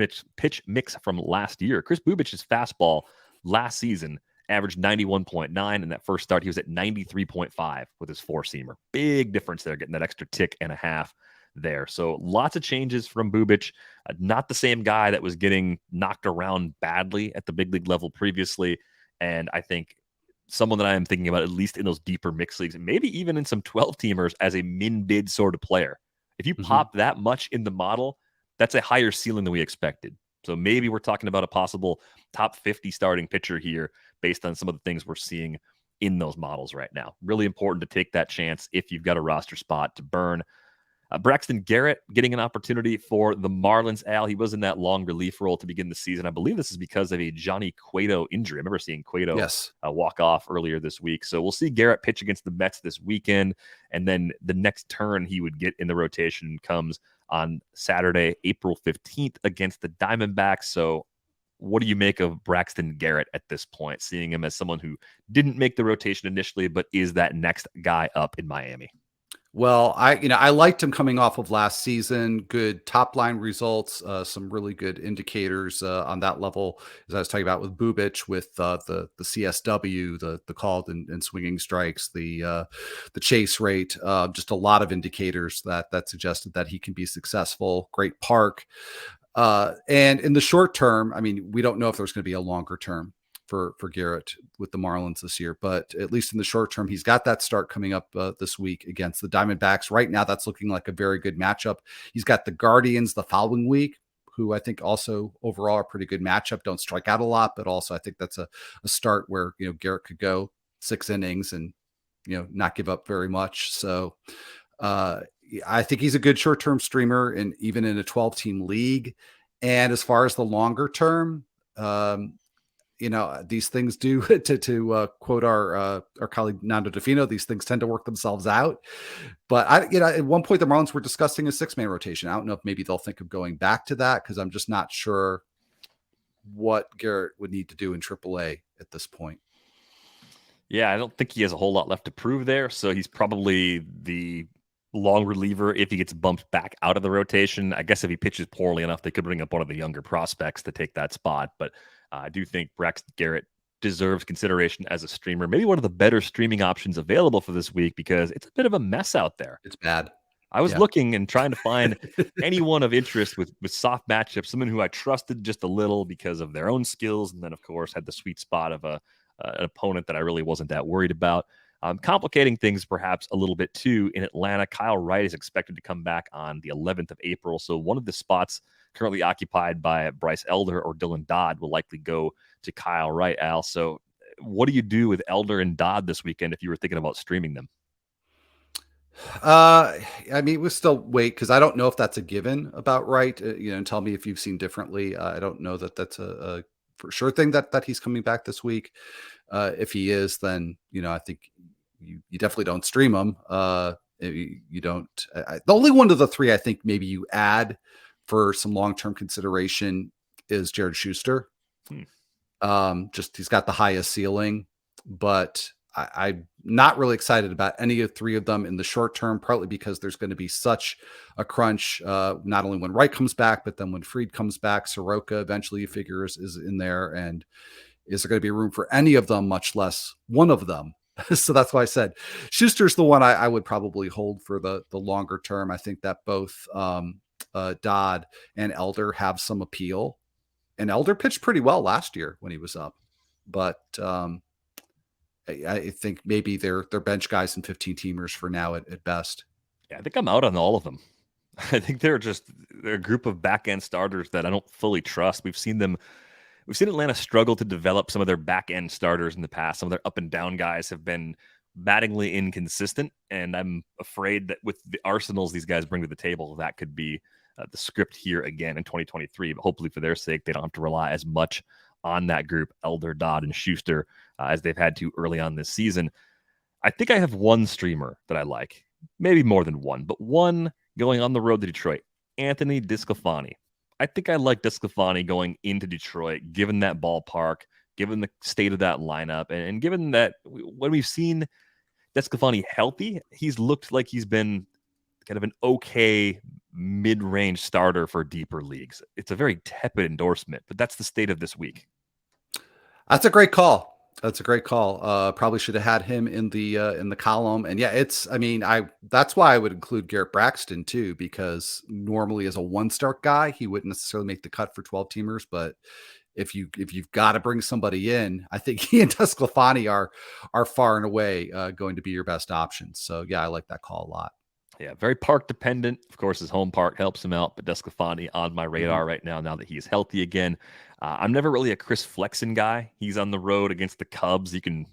mix from last year, Kris Bubic's fastball last season averaged 91.9. In that first start, he was at 93.5 with his 4-seamer. Big difference there, getting that extra tick and a half there. So lots of changes from Bubic. Not the same guy that was getting knocked around badly at the big league level previously. And I think someone that I am thinking about, at least in those deeper mixed leagues, and maybe even in some 12-teamers, as a min-bid sort of player. If you pop that much in the model, that's a higher ceiling than we expected. So maybe we're talking about a possible top 50 starting pitcher here based on some of the things we're seeing in those models right now. Really important to take that chance if you've got a roster spot to burn. Braxton Garrett getting an opportunity for the Marlins. Al, he was in that long relief role to begin the season. I believe this is because of a Johnny Cueto injury. I remember seeing Cueto walk off earlier this week. So we'll see Garrett pitch against the Mets this weekend. And then the next turn he would get in the rotation comes on Saturday, April 15th against the Diamondbacks. So what do you make of Braxton Garrett at this point, seeing him as someone who didn't make the rotation initially, but is that next guy up in Miami? Well, I liked him coming off of last season. Good top line results, some really good indicators on that level, as I was talking about with Bubic, with the CSW, the called and swinging strikes, the chase rate, just a lot of indicators that suggested that he can be successful. Great park, and in the short term, I mean, we don't know if there's going to be a longer term for Garrett with the Marlins this year, but at least in the short term, he's got that start coming up this week against the Diamondbacks. Right now, that's looking like a very good matchup. He's got the Guardians the following week, who I think also overall are a pretty good matchup. Don't strike out a lot, but also I think that's a start where, Garrett could go 6 innings and, not give up very much. So, I think he's a good short-term streamer, and even in a 12-team league. And as far as the longer term, these things do to quote our colleague Nando Defino, these things tend to work themselves out. But at one point the Marlins were discussing a 6-man rotation. I don't know if maybe they'll think of going back to that, because I'm just not sure what Garrett would need to do in AAA at this point. Yeah, I don't think he has a whole lot left to prove there. So he's probably the long reliever if he gets bumped back out of the rotation. I guess if he pitches poorly enough, they could bring up one of the younger prospects to take that spot. But I do think Braxton Garrett deserves consideration as a streamer, maybe one of the better streaming options available for this week, because it's a bit of a mess out there. It's bad. I was looking and trying to find anyone of interest with soft matchups, someone who I trusted just a little because of their own skills, and then, of course, had the sweet spot of an opponent that I really wasn't that worried about. Complicating things perhaps a little bit too. In Atlanta, Kyle Wright is expected to come back on the 11th of April. So one of the spots currently occupied by Bryce Elder or Dylan Dodd will likely go to Kyle Wright, Al. So what do you do with Elder and Dodd this weekend if you were thinking about streaming them? We'll still wait, because I don't know if that's a given about Wright. And tell me if you've seen differently. I don't know that that's a for sure thing that he's coming back this week. If he is, then I think you definitely don't stream him. You don't. The only one of the three I think maybe you add for some long-term consideration is Jared Schuster. Just he's got the highest ceiling, but I'm not really excited about any of three of them in the short term, partly because there's going to be such a crunch, not only when Wright comes back, but then when Fried comes back. Soroka eventually figures is in there, and is there going to be room for any of them, much less one of them? So that's why I said Schuster's the one I would probably hold for the longer term. I think that both Dodd and Elder have some appeal, and Elder pitched pretty well last year when he was up, but I think maybe they're bench guys and 15 teamers for now at best. Yeah, I think I'm out on all of them. I think they're a group of back end starters that I don't fully trust. We've seen Atlanta struggle to develop some of their back end starters in the past. Some of their up and down guys have been battingly inconsistent, and I'm afraid that with the arsenals these guys bring to the table, that could be the script here again in 2023. But hopefully, for their sake, they don't have to rely as much on that group, Elder, Dodd, and Schuster, as they've had to early on this season. I think I have one streamer that I like, maybe more than one, but one going on the road to Detroit, Anthony DeSclafani. I think I like DeSclafani going into Detroit, given that ballpark, given the state of that lineup, and given that when we've seen DeSclafani healthy, he's looked like he's been kind of an okay mid-range starter for deeper leagues. It's a very tepid endorsement, but that's the state of this week. That's a great call. Probably should have had him in the column. And yeah, that's why I would include Garrett Braxton too, because normally as a 1-star guy, he wouldn't necessarily make the cut for 12 teamers. But if you've got to bring somebody in, I think he and DeSclafani are far and away going to be your best options. So yeah, I like that call a lot. Yeah, very park dependent. Of course, his home park helps him out, but DeSclafani on my radar right now that he is healthy again. I'm never really a Chris Flexen guy. He's on the road against the Cubs. You can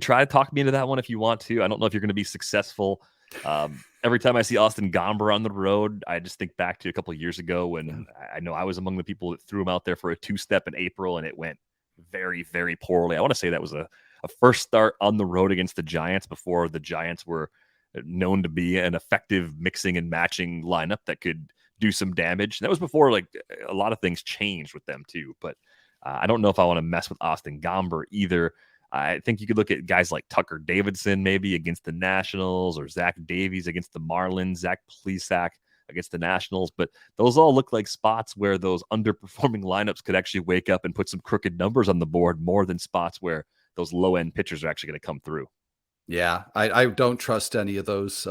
try to talk me into that one if you want to. I don't know if you're going to be successful. Every time I see Austin Gomber on the road, I just think back to a couple of years ago when I know I was among the people that threw him out there for a 2-step in April, and it went very, very poorly. I want to say that was a first start on the road against the Giants before the Giants were known to be an effective mixing and matching lineup that could do some damage. And that was before like a lot of things changed with them too. But I don't know if I want to mess with Austin Gomber either. I think you could look at guys like Tucker Davidson maybe against the Nationals, or Zach Davies against the Marlins, Zach Plesac against the Nationals. But those all look like spots where those underperforming lineups could actually wake up and put some crooked numbers on the board, more than spots where those low-end pitchers are actually going to come through. Yeah, I don't trust any of those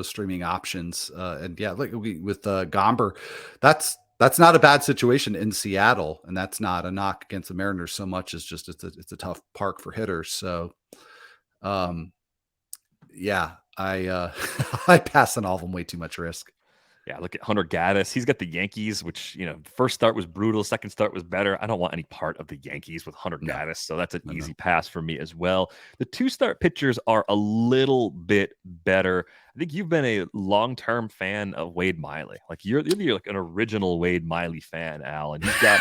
streaming options. And yeah, like with Gomber, that's not a bad situation in Seattle, and that's not a knock against the Mariners so much as just it's a tough park for hitters. So, yeah, I I pass on all of them. Way too much risk. Yeah, look at Hunter Gaddis. He's got the Yankees, which, first start was brutal. Second start was better. I don't want any part of the Yankees with Hunter Gaddis, so that's an easy pass for me as well. The 2-start pitchers are a little bit better. I think you've been a long-term fan of Wade Miley. Like you're like an original Wade Miley fan, Al, and he's got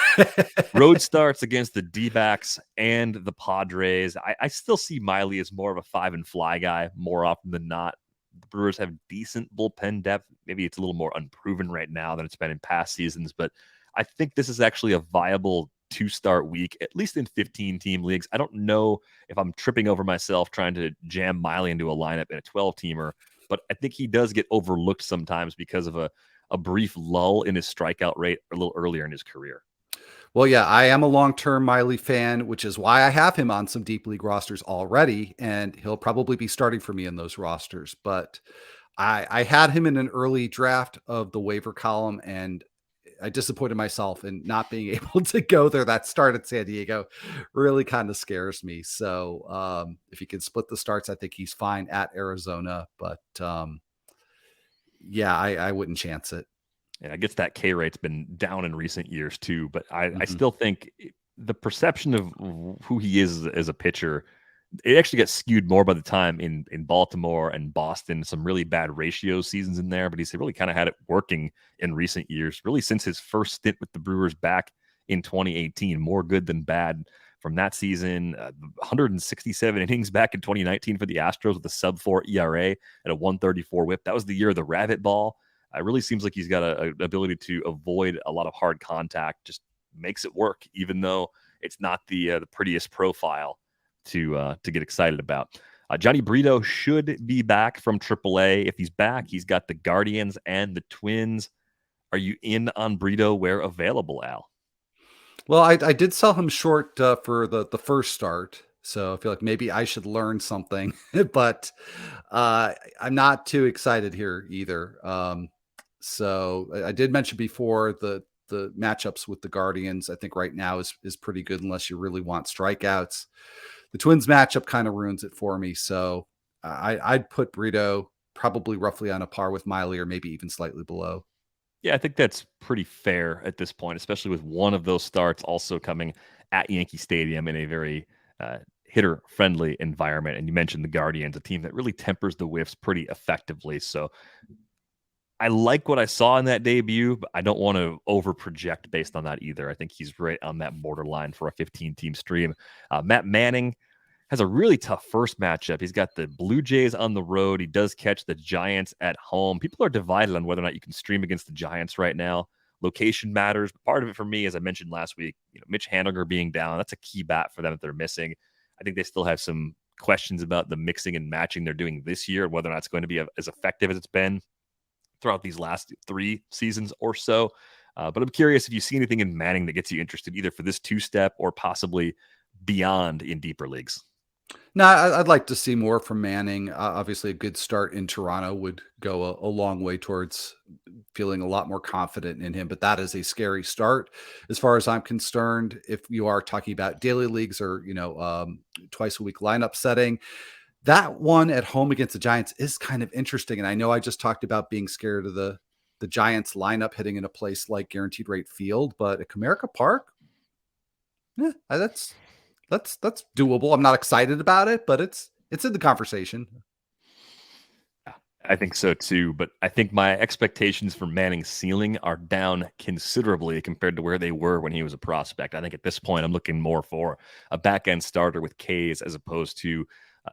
road starts against the D-backs and the Padres. I still see Miley as more of a 5 and fly guy more often than not. The Brewers have decent bullpen depth. Maybe it's a little more unproven right now than it's been in past seasons, but I think this is actually a viable 2-start week, at least in 15-team leagues. I don't know if I'm tripping over myself trying to jam Miley into a lineup in a 12-teamer, but I think he does get overlooked sometimes because of a brief lull in his strikeout rate a little earlier in his career. Well, yeah, I am a long-term Miley fan, which is why I have him on some deep league rosters already, and he'll probably be starting for me in those rosters. But I had him in an early draft of the waiver column, and I disappointed myself in not being able to go there. That start at San Diego really kind of scares me. So if he can split the starts, I think he's fine at Arizona. But yeah, I wouldn't chance it. And I guess that K rate's been down in recent years too, but I Mhm. still think the perception of who he is as a pitcher, it actually got skewed more by the time in Baltimore and Boston, some really bad ratio seasons in there, but he's really kind of had it working in recent years, really since his first stint with the Brewers back in 2018, more good than bad from that season. 167 innings back in 2019 for the Astros with a sub-4 ERA and a 134 whip. That was the year of the rabbit ball. It really seems like he's got an ability to avoid a lot of hard contact, just makes it work, even though it's not the prettiest profile to get excited about. Johnny Brito should be back from AAA. If he's back, he's got the Guardians and the Twins. Are you in on Brito where available, Al? Well, I did sell him short for the first start, so I feel like maybe I should learn something, but I'm not too excited here either. So I did mention before the matchups with the Guardians. I think right now is pretty good unless you really want strikeouts. The Twins matchup kind of ruins it for me, so I'd put Brito probably roughly on a par with Miley, or maybe even slightly below. Yeah, I think that's pretty fair at this point, especially with one of those starts also coming at Yankee Stadium in a very hitter-friendly environment. And you mentioned the Guardians, a team that really tempers the whiffs pretty effectively. So I like what I saw in that debut, but I don't want to over project based on that either. I think he's right on that borderline for a 15-team stream. Matt Manning has a really tough first matchup. He's got the Blue Jays on the road. He does catch the Giants at home. People are divided on whether or not you can stream against the Giants right now. Location matters. Part of it for me, as I mentioned last week, Mitch Haniger being down, that's a key bat for them that they're missing. I think they still have some questions about the mixing and matching they're doing this year, whether or not it's going to be as effective as it's been throughout these last 3 seasons or so. But I'm curious if you see anything in Manning that gets you interested either for this 2-step or possibly beyond in deeper leagues. No, I'd like to see more from Manning. Obviously, a good start in Toronto would go a long way towards feeling a lot more confident in him. But that is a scary start, as far as I'm concerned. If you are talking about daily leagues or twice a week lineup setting, that one at home against the Giants is kind of interesting. And I know I just talked about being scared of the Giants lineup hitting in a place like Guaranteed Rate Field, but at Comerica Park, yeah, that's doable. I'm not excited about it, but it's in the conversation. Yeah, I think so too, but I think my expectations for Manning's ceiling are down considerably compared to where they were when he was a prospect. I think at this point, I'm looking more for a back end starter with Ks as opposed to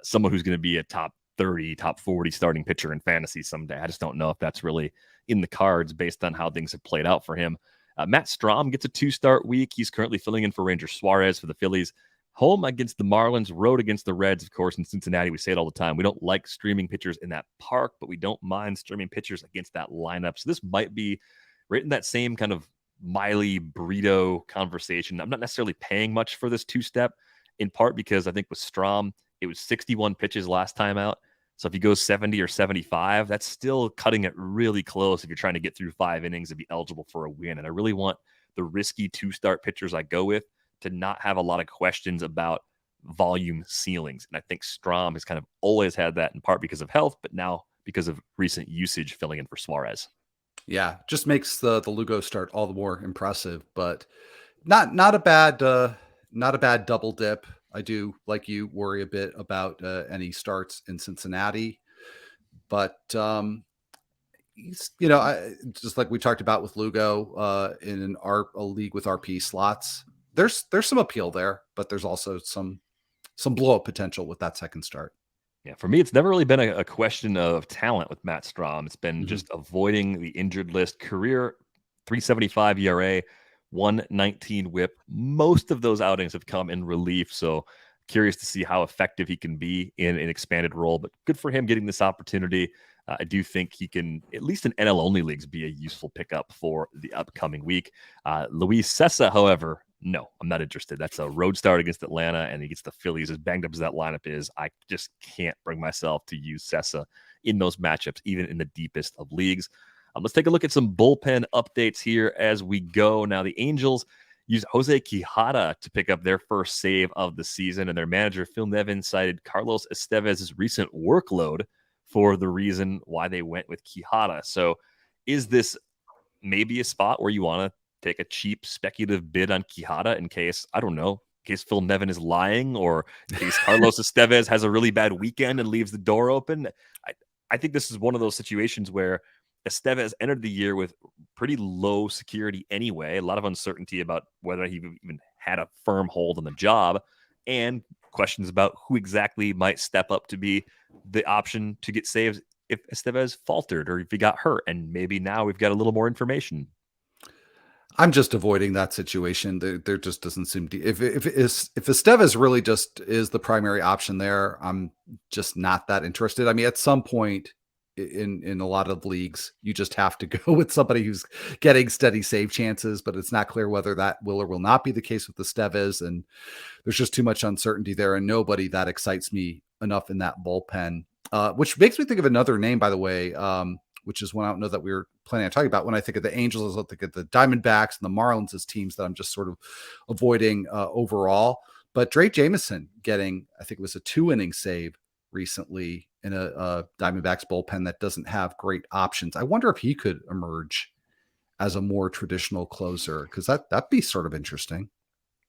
someone who's going to be a top 30, top 40 starting pitcher in fantasy someday. I just don't know if that's really in the cards based on how things have played out for him. Matt Strahm gets a 2-start week. He's currently filling in for Ranger Suarez for the Phillies. Home against the Marlins, road against the Reds, of course, in Cincinnati. We say it all the time. We don't like streaming pitchers in that park, but we don't mind streaming pitchers against that lineup. So this might be right in that same kind of Miley Brito conversation. I'm not necessarily paying much for this 2-step, in part because I think with Strahm, it was 61 pitches last time out. So if you go 70 or 75, that's still cutting it really close if you're trying to get through 5 innings and be eligible for a win. And I really want the risky 2-start pitchers I go with to not have a lot of questions about volume ceilings. And I think Strahm has kind of always had that, in part because of health, but now because of recent usage filling in for Suarez. Yeah, just makes the Lugo start all the more impressive, but not a bad double dip. I do, like you, worry a bit about any starts in Cincinnati, but he's, just like we talked about with Lugo in a league with RP slots. There's some appeal there, but there's also some blow up potential with that second start. Yeah, for me, it's never really been a question of talent with Matt Strahm. It's been just avoiding the injured list. Career 3.75 ERA, 1.19 WHIP. Most of those outings have come in relief, so curious to see how effective he can be in an expanded role. But good for him getting this opportunity. I do think he can, at least in NL-only leagues, be a useful pickup for the upcoming week. Luis Cessa, however, no, I'm not interested. That's a road start against Atlanta, and he gets the Phillies. As banged up as that lineup is, I just can't bring myself to use Cessa in those matchups, even in the deepest of leagues. Let's take a look at some bullpen updates here as we go. Now, the Angels used Jose Quijada to pick up their first save of the season, and their manager, Phil Nevin, cited Carlos Estevez's recent workload for the reason why they went with Quijada. So is this maybe a spot where you want to take a cheap speculative bid on Quijada in case, I don't know, in case Phil Nevin is lying, or in case Carlos Estevez has a really bad weekend and leaves the door open? I think this is one of those situations where Estevez entered the year with pretty low security anyway, a lot of uncertainty about whether he even had a firm hold on the job, and questions about who exactly might step up to be the option to get saves if Estevez faltered or if he got hurt. And maybe now we've got a little more information. I'm just avoiding that situation. There just doesn't seem to, if Estevez really just is the primary option there, I'm just not that interested. I mean, at some point in a lot of leagues, you just have to go with somebody who's getting steady save chances, but it's not clear whether that will or will not be the case with Estevez. And there's just too much uncertainty there, and nobody that excites me enough in that bullpen, which makes me think of another name, by the way, which is one I don't know that we were planning on talking about. When I think of the Angels, I think of the Diamondbacks and the Marlins as teams that I'm just sort of avoiding overall. But Drake Jameson getting, I think it was a 2-inning save recently in a Diamondbacks bullpen that doesn't have great options. I wonder if he could emerge as a more traditional closer, because that'd be sort of interesting.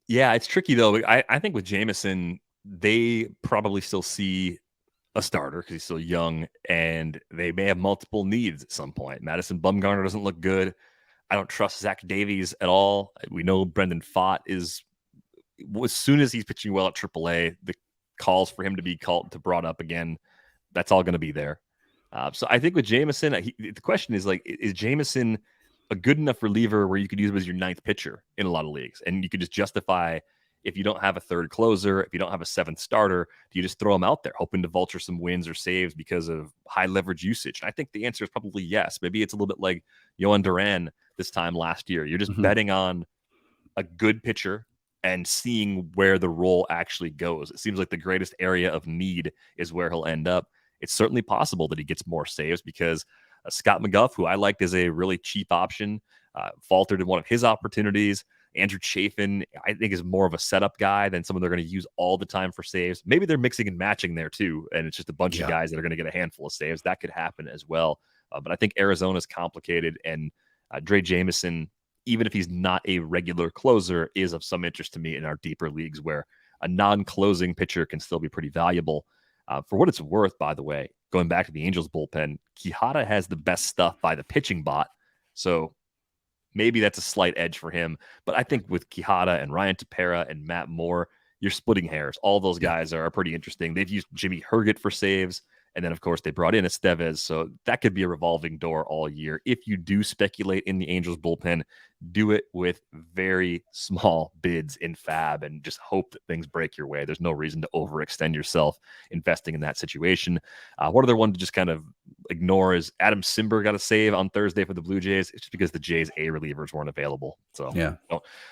Yeah, it's tricky though. I think with Jameson, they probably still see a starter because he's still young, and they may have multiple needs at some point. Madison Bumgarner doesn't look good. I don't trust Zach Davies at all. We know Brendan Pfaadt is, as soon as he's pitching well at AAA, the calls for him to be brought up again, that's all going to be there. So I think with Jameson, the question is, like, is Jameson a good enough reliever where you could use him as your ninth pitcher in a lot of leagues, and you could just justify, if you don't have a third closer, if you don't have a seventh starter, do you just throw him out there hoping to vulture some wins or saves because of high leverage usage? And I think the answer is probably yes. Maybe it's a little bit like Yohan Duran this time last year. You're just betting on a good pitcher and seeing where the role actually goes. It seems like the greatest area of need is where he'll end up. It's certainly possible that he gets more saves because Scott McGough, who I liked as a really cheap option, faltered in one of his opportunities. Andrew Chafin, I think, is more of a setup guy than someone they're going to use all the time for saves. Maybe they're mixing and matching there too, and it's just a bunch of guys that are going to get a handful of saves. That could happen as well. But I think Arizona's complicated, and Drake Jameson, even if he's not a regular closer, is of some interest to me in our deeper leagues where a non-closing pitcher can still be pretty valuable. For what it's worth, by the way, going back to the Angels bullpen, Quijada has the best stuff by the pitching bot. So maybe that's a slight edge for him. But I think with Quijada and Ryan Tepera and Matt Moore, you're splitting hairs. All those guys are pretty interesting. They've used Jimmy Herget for saves. And then, of course, they brought in Estevez. So that could be a revolving door all year. If you do speculate in the Angels bullpen, do it with very small bids in FAB and just hope that things break your way. There's no reason to overextend yourself investing in that situation. One other one to just kind of ignore is Adam Simber got a save on Thursday for the Blue Jays. It's just because the Jays' A relievers weren't available. So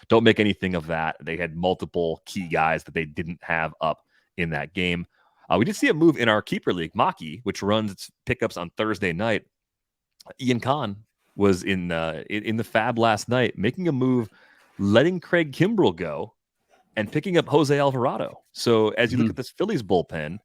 don't make anything of that. They had multiple key guys that they didn't have up in that game. We did see a move in our keeper league, Maki, which runs its pickups on Thursday night. Ian Kahn was in the FAB last night, making a move, letting Craig Kimbrell go and picking up Jose Alvarado. So as you look at this Phillies bullpen,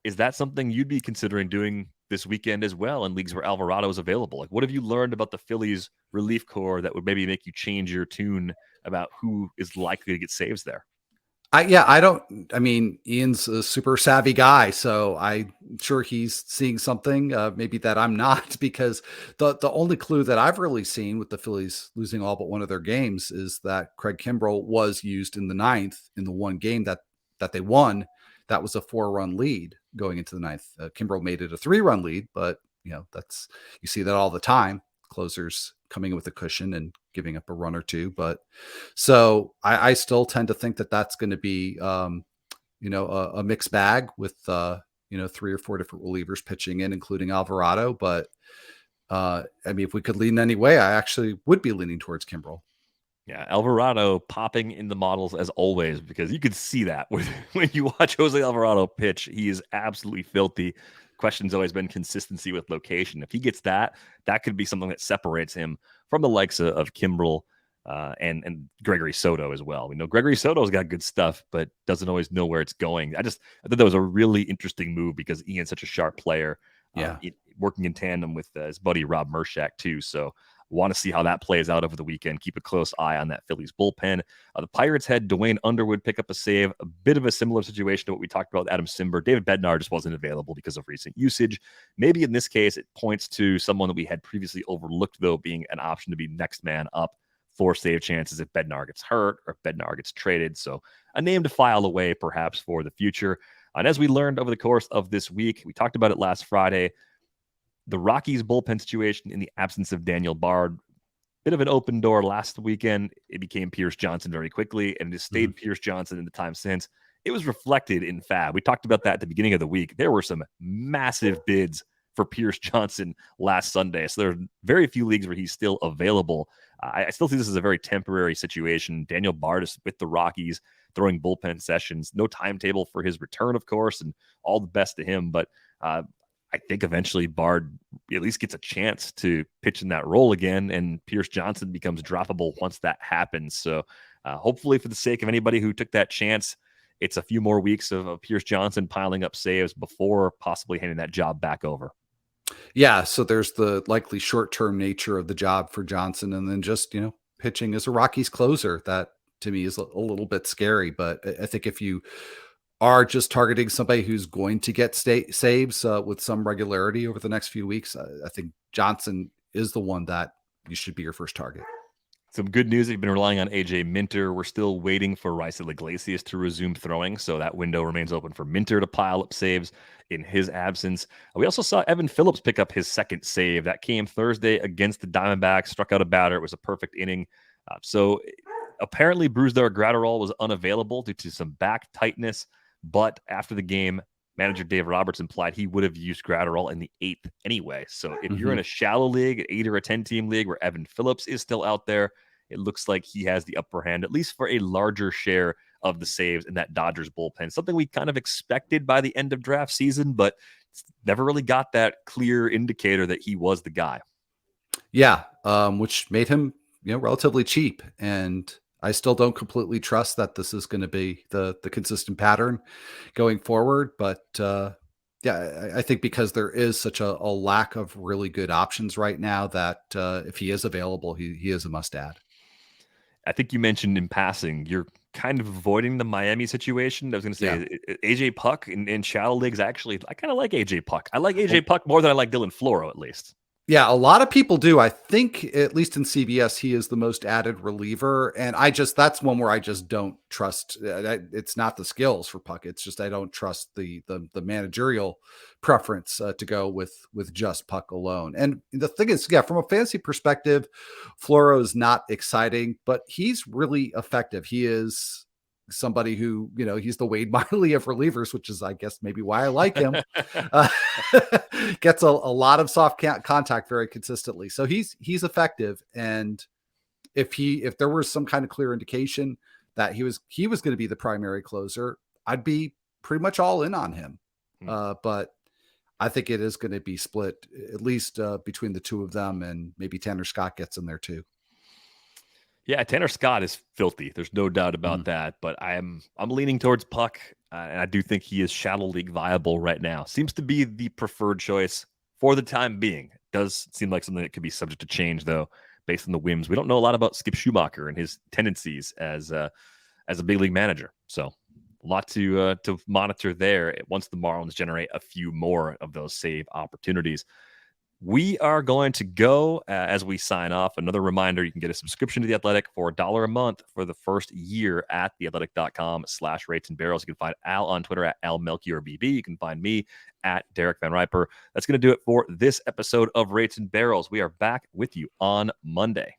is that something you'd be considering doing this weekend as well in leagues where Alvarado is available? Like, what have you learned about the Phillies relief corps that would maybe make you change your tune about who is likely to get saves there? I mean, Ian's a super savvy guy, so I'm sure he's seeing something, maybe that I'm not, because the only clue that I've really seen with the Phillies losing all but one of their games is that Craig Kimbrell was used in the ninth in the one game that they won. That was a 4-run lead going into the ninth. Kimbrell made it a 3-run lead, but that's, you see that all the time. Closers coming in with a cushion and giving up a run or two. But so I still tend to think that that's going to be, a mixed bag with, 3 or 4 different relievers pitching in, including Alvarado. But I mean, if we could lean any way, I actually would be leaning towards Kimbrell. Yeah, Alvarado popping in the models as always, because you could see that when you watch Jose Alvarado pitch. He is absolutely filthy. Question's always been consistency with location. If he gets that could be something that separates him from the likes of Kimbrell and Gregory Soto as well. We know Gregory Soto's got good stuff, but doesn't always know where it's going. I thought that was a really interesting move because Ian's such a sharp player. Working in tandem with his buddy Rob Mershak too. So want to see how that plays out over the weekend. Keep a close eye on that Phillies bullpen. The Pirates had Dwayne Underwood pick up a save. A bit of a similar situation to what we talked about with Adam Simber. David Bednar just wasn't available because of recent usage. Maybe in this case, it points to someone that we had previously overlooked, though, being an option to be next man up for save chances if Bednar gets hurt or if Bednar gets traded. So a name to file away perhaps for the future. And as we learned over the course of this week, we talked about it last Friday, the Rockies bullpen situation in the absence of Daniel Bard, bit of an open door last weekend. It became Pierce Johnson very quickly, and it has stayed Pierce Johnson in the time since. It was reflected in FAB. We talked about that at the beginning of the week. There were some massive bids for Pierce Johnson last Sunday. So there are very few leagues where he's still available. I still think this is a very temporary situation. Daniel Bard is with the Rockies throwing bullpen sessions. No timetable for his return, of course, and all the best to him. But I think eventually Bard at least gets a chance to pitch in that role again, and Pierce Johnson becomes droppable once that happens. So hopefully, for the sake of anybody who took that chance, it's a few more weeks of Pierce Johnson piling up saves before possibly handing that job back over. Yeah, so there's the likely short-term nature of the job for Johnson, and then just, pitching as a Rockies closer. That to me is a little bit scary, but I think if you are just targeting somebody who's going to get saves with some regularity over the next few weeks, I think Johnson is the one that you should be your first target. Some good news. You've been relying on AJ Minter. We're still waiting for Raisel Iglesias to resume throwing, so that window remains open for Minter to pile up saves in his absence. We also saw Evan Phillips pick up his second save. That came Thursday against the Diamondbacks, struck out a batter. It was a perfect inning. So apparently Brusdar Graterol was unavailable due to some back tightness, but after the game, manager Dave Roberts implied he would have used Graterol in the 8th anyway. So if you're in a shallow league, an 8 or a 10-team league where Evan Phillips is still out there, it looks like he has the upper hand, at least for a larger share of the saves in that Dodgers bullpen. Something we kind of expected by the end of draft season, but never really got that clear indicator that he was the guy. Yeah, which made him, relatively cheap. And I still don't completely trust that this is going to be the consistent pattern going forward. But yeah, I think because there is such a lack of really good options right now that if he is available, he is a must add. I think you mentioned in passing, you're kind of avoiding the Miami situation. I was going to say AJ Puck in shallow leagues. Actually, I kind of like AJ Puck. I like AJ Puck more than I like Dylan Floro, at least. Yeah, a lot of people do. I think, at least in CBS, he is the most added reliever. And that's one where I just don't trust. It's not the skills for Puck. It's just I don't trust the managerial preference to go with just Puck alone. And the thing is, from a fantasy perspective, Floro is not exciting, but he's really effective. He is somebody who, he's the Wade Miley of relievers, which is, I guess, maybe why I like him. Gets a lot of soft contact very consistently. So he's effective. And if there was some kind of clear indication that he was going to be the primary closer, I'd be pretty much all in on him. But I think it is going to be split at least between the two of them, and maybe Tanner Scott gets in there too. Yeah, Tanner Scott is filthy. There's no doubt about that. But I'm leaning towards Puck, and I do think he is shallow league viable right now. Seems to be the preferred choice for the time being. It does seem like something that could be subject to change, though, based on the whims. We don't know a lot about Skip Schumacher and his tendencies as a big league manager. So A lot to monitor there once the Marlins generate a few more of those save opportunities. We are going to go as we sign off. Another reminder, you can get a subscription to The Athletic for $1 a month for the first year at theathletic.com/rates and barrels. You can find Al on Twitter at AlMelchiorBB. You can find me at Derek Van Riper. That's going to do it for this episode of Rates and Barrels. We are back with you on Monday.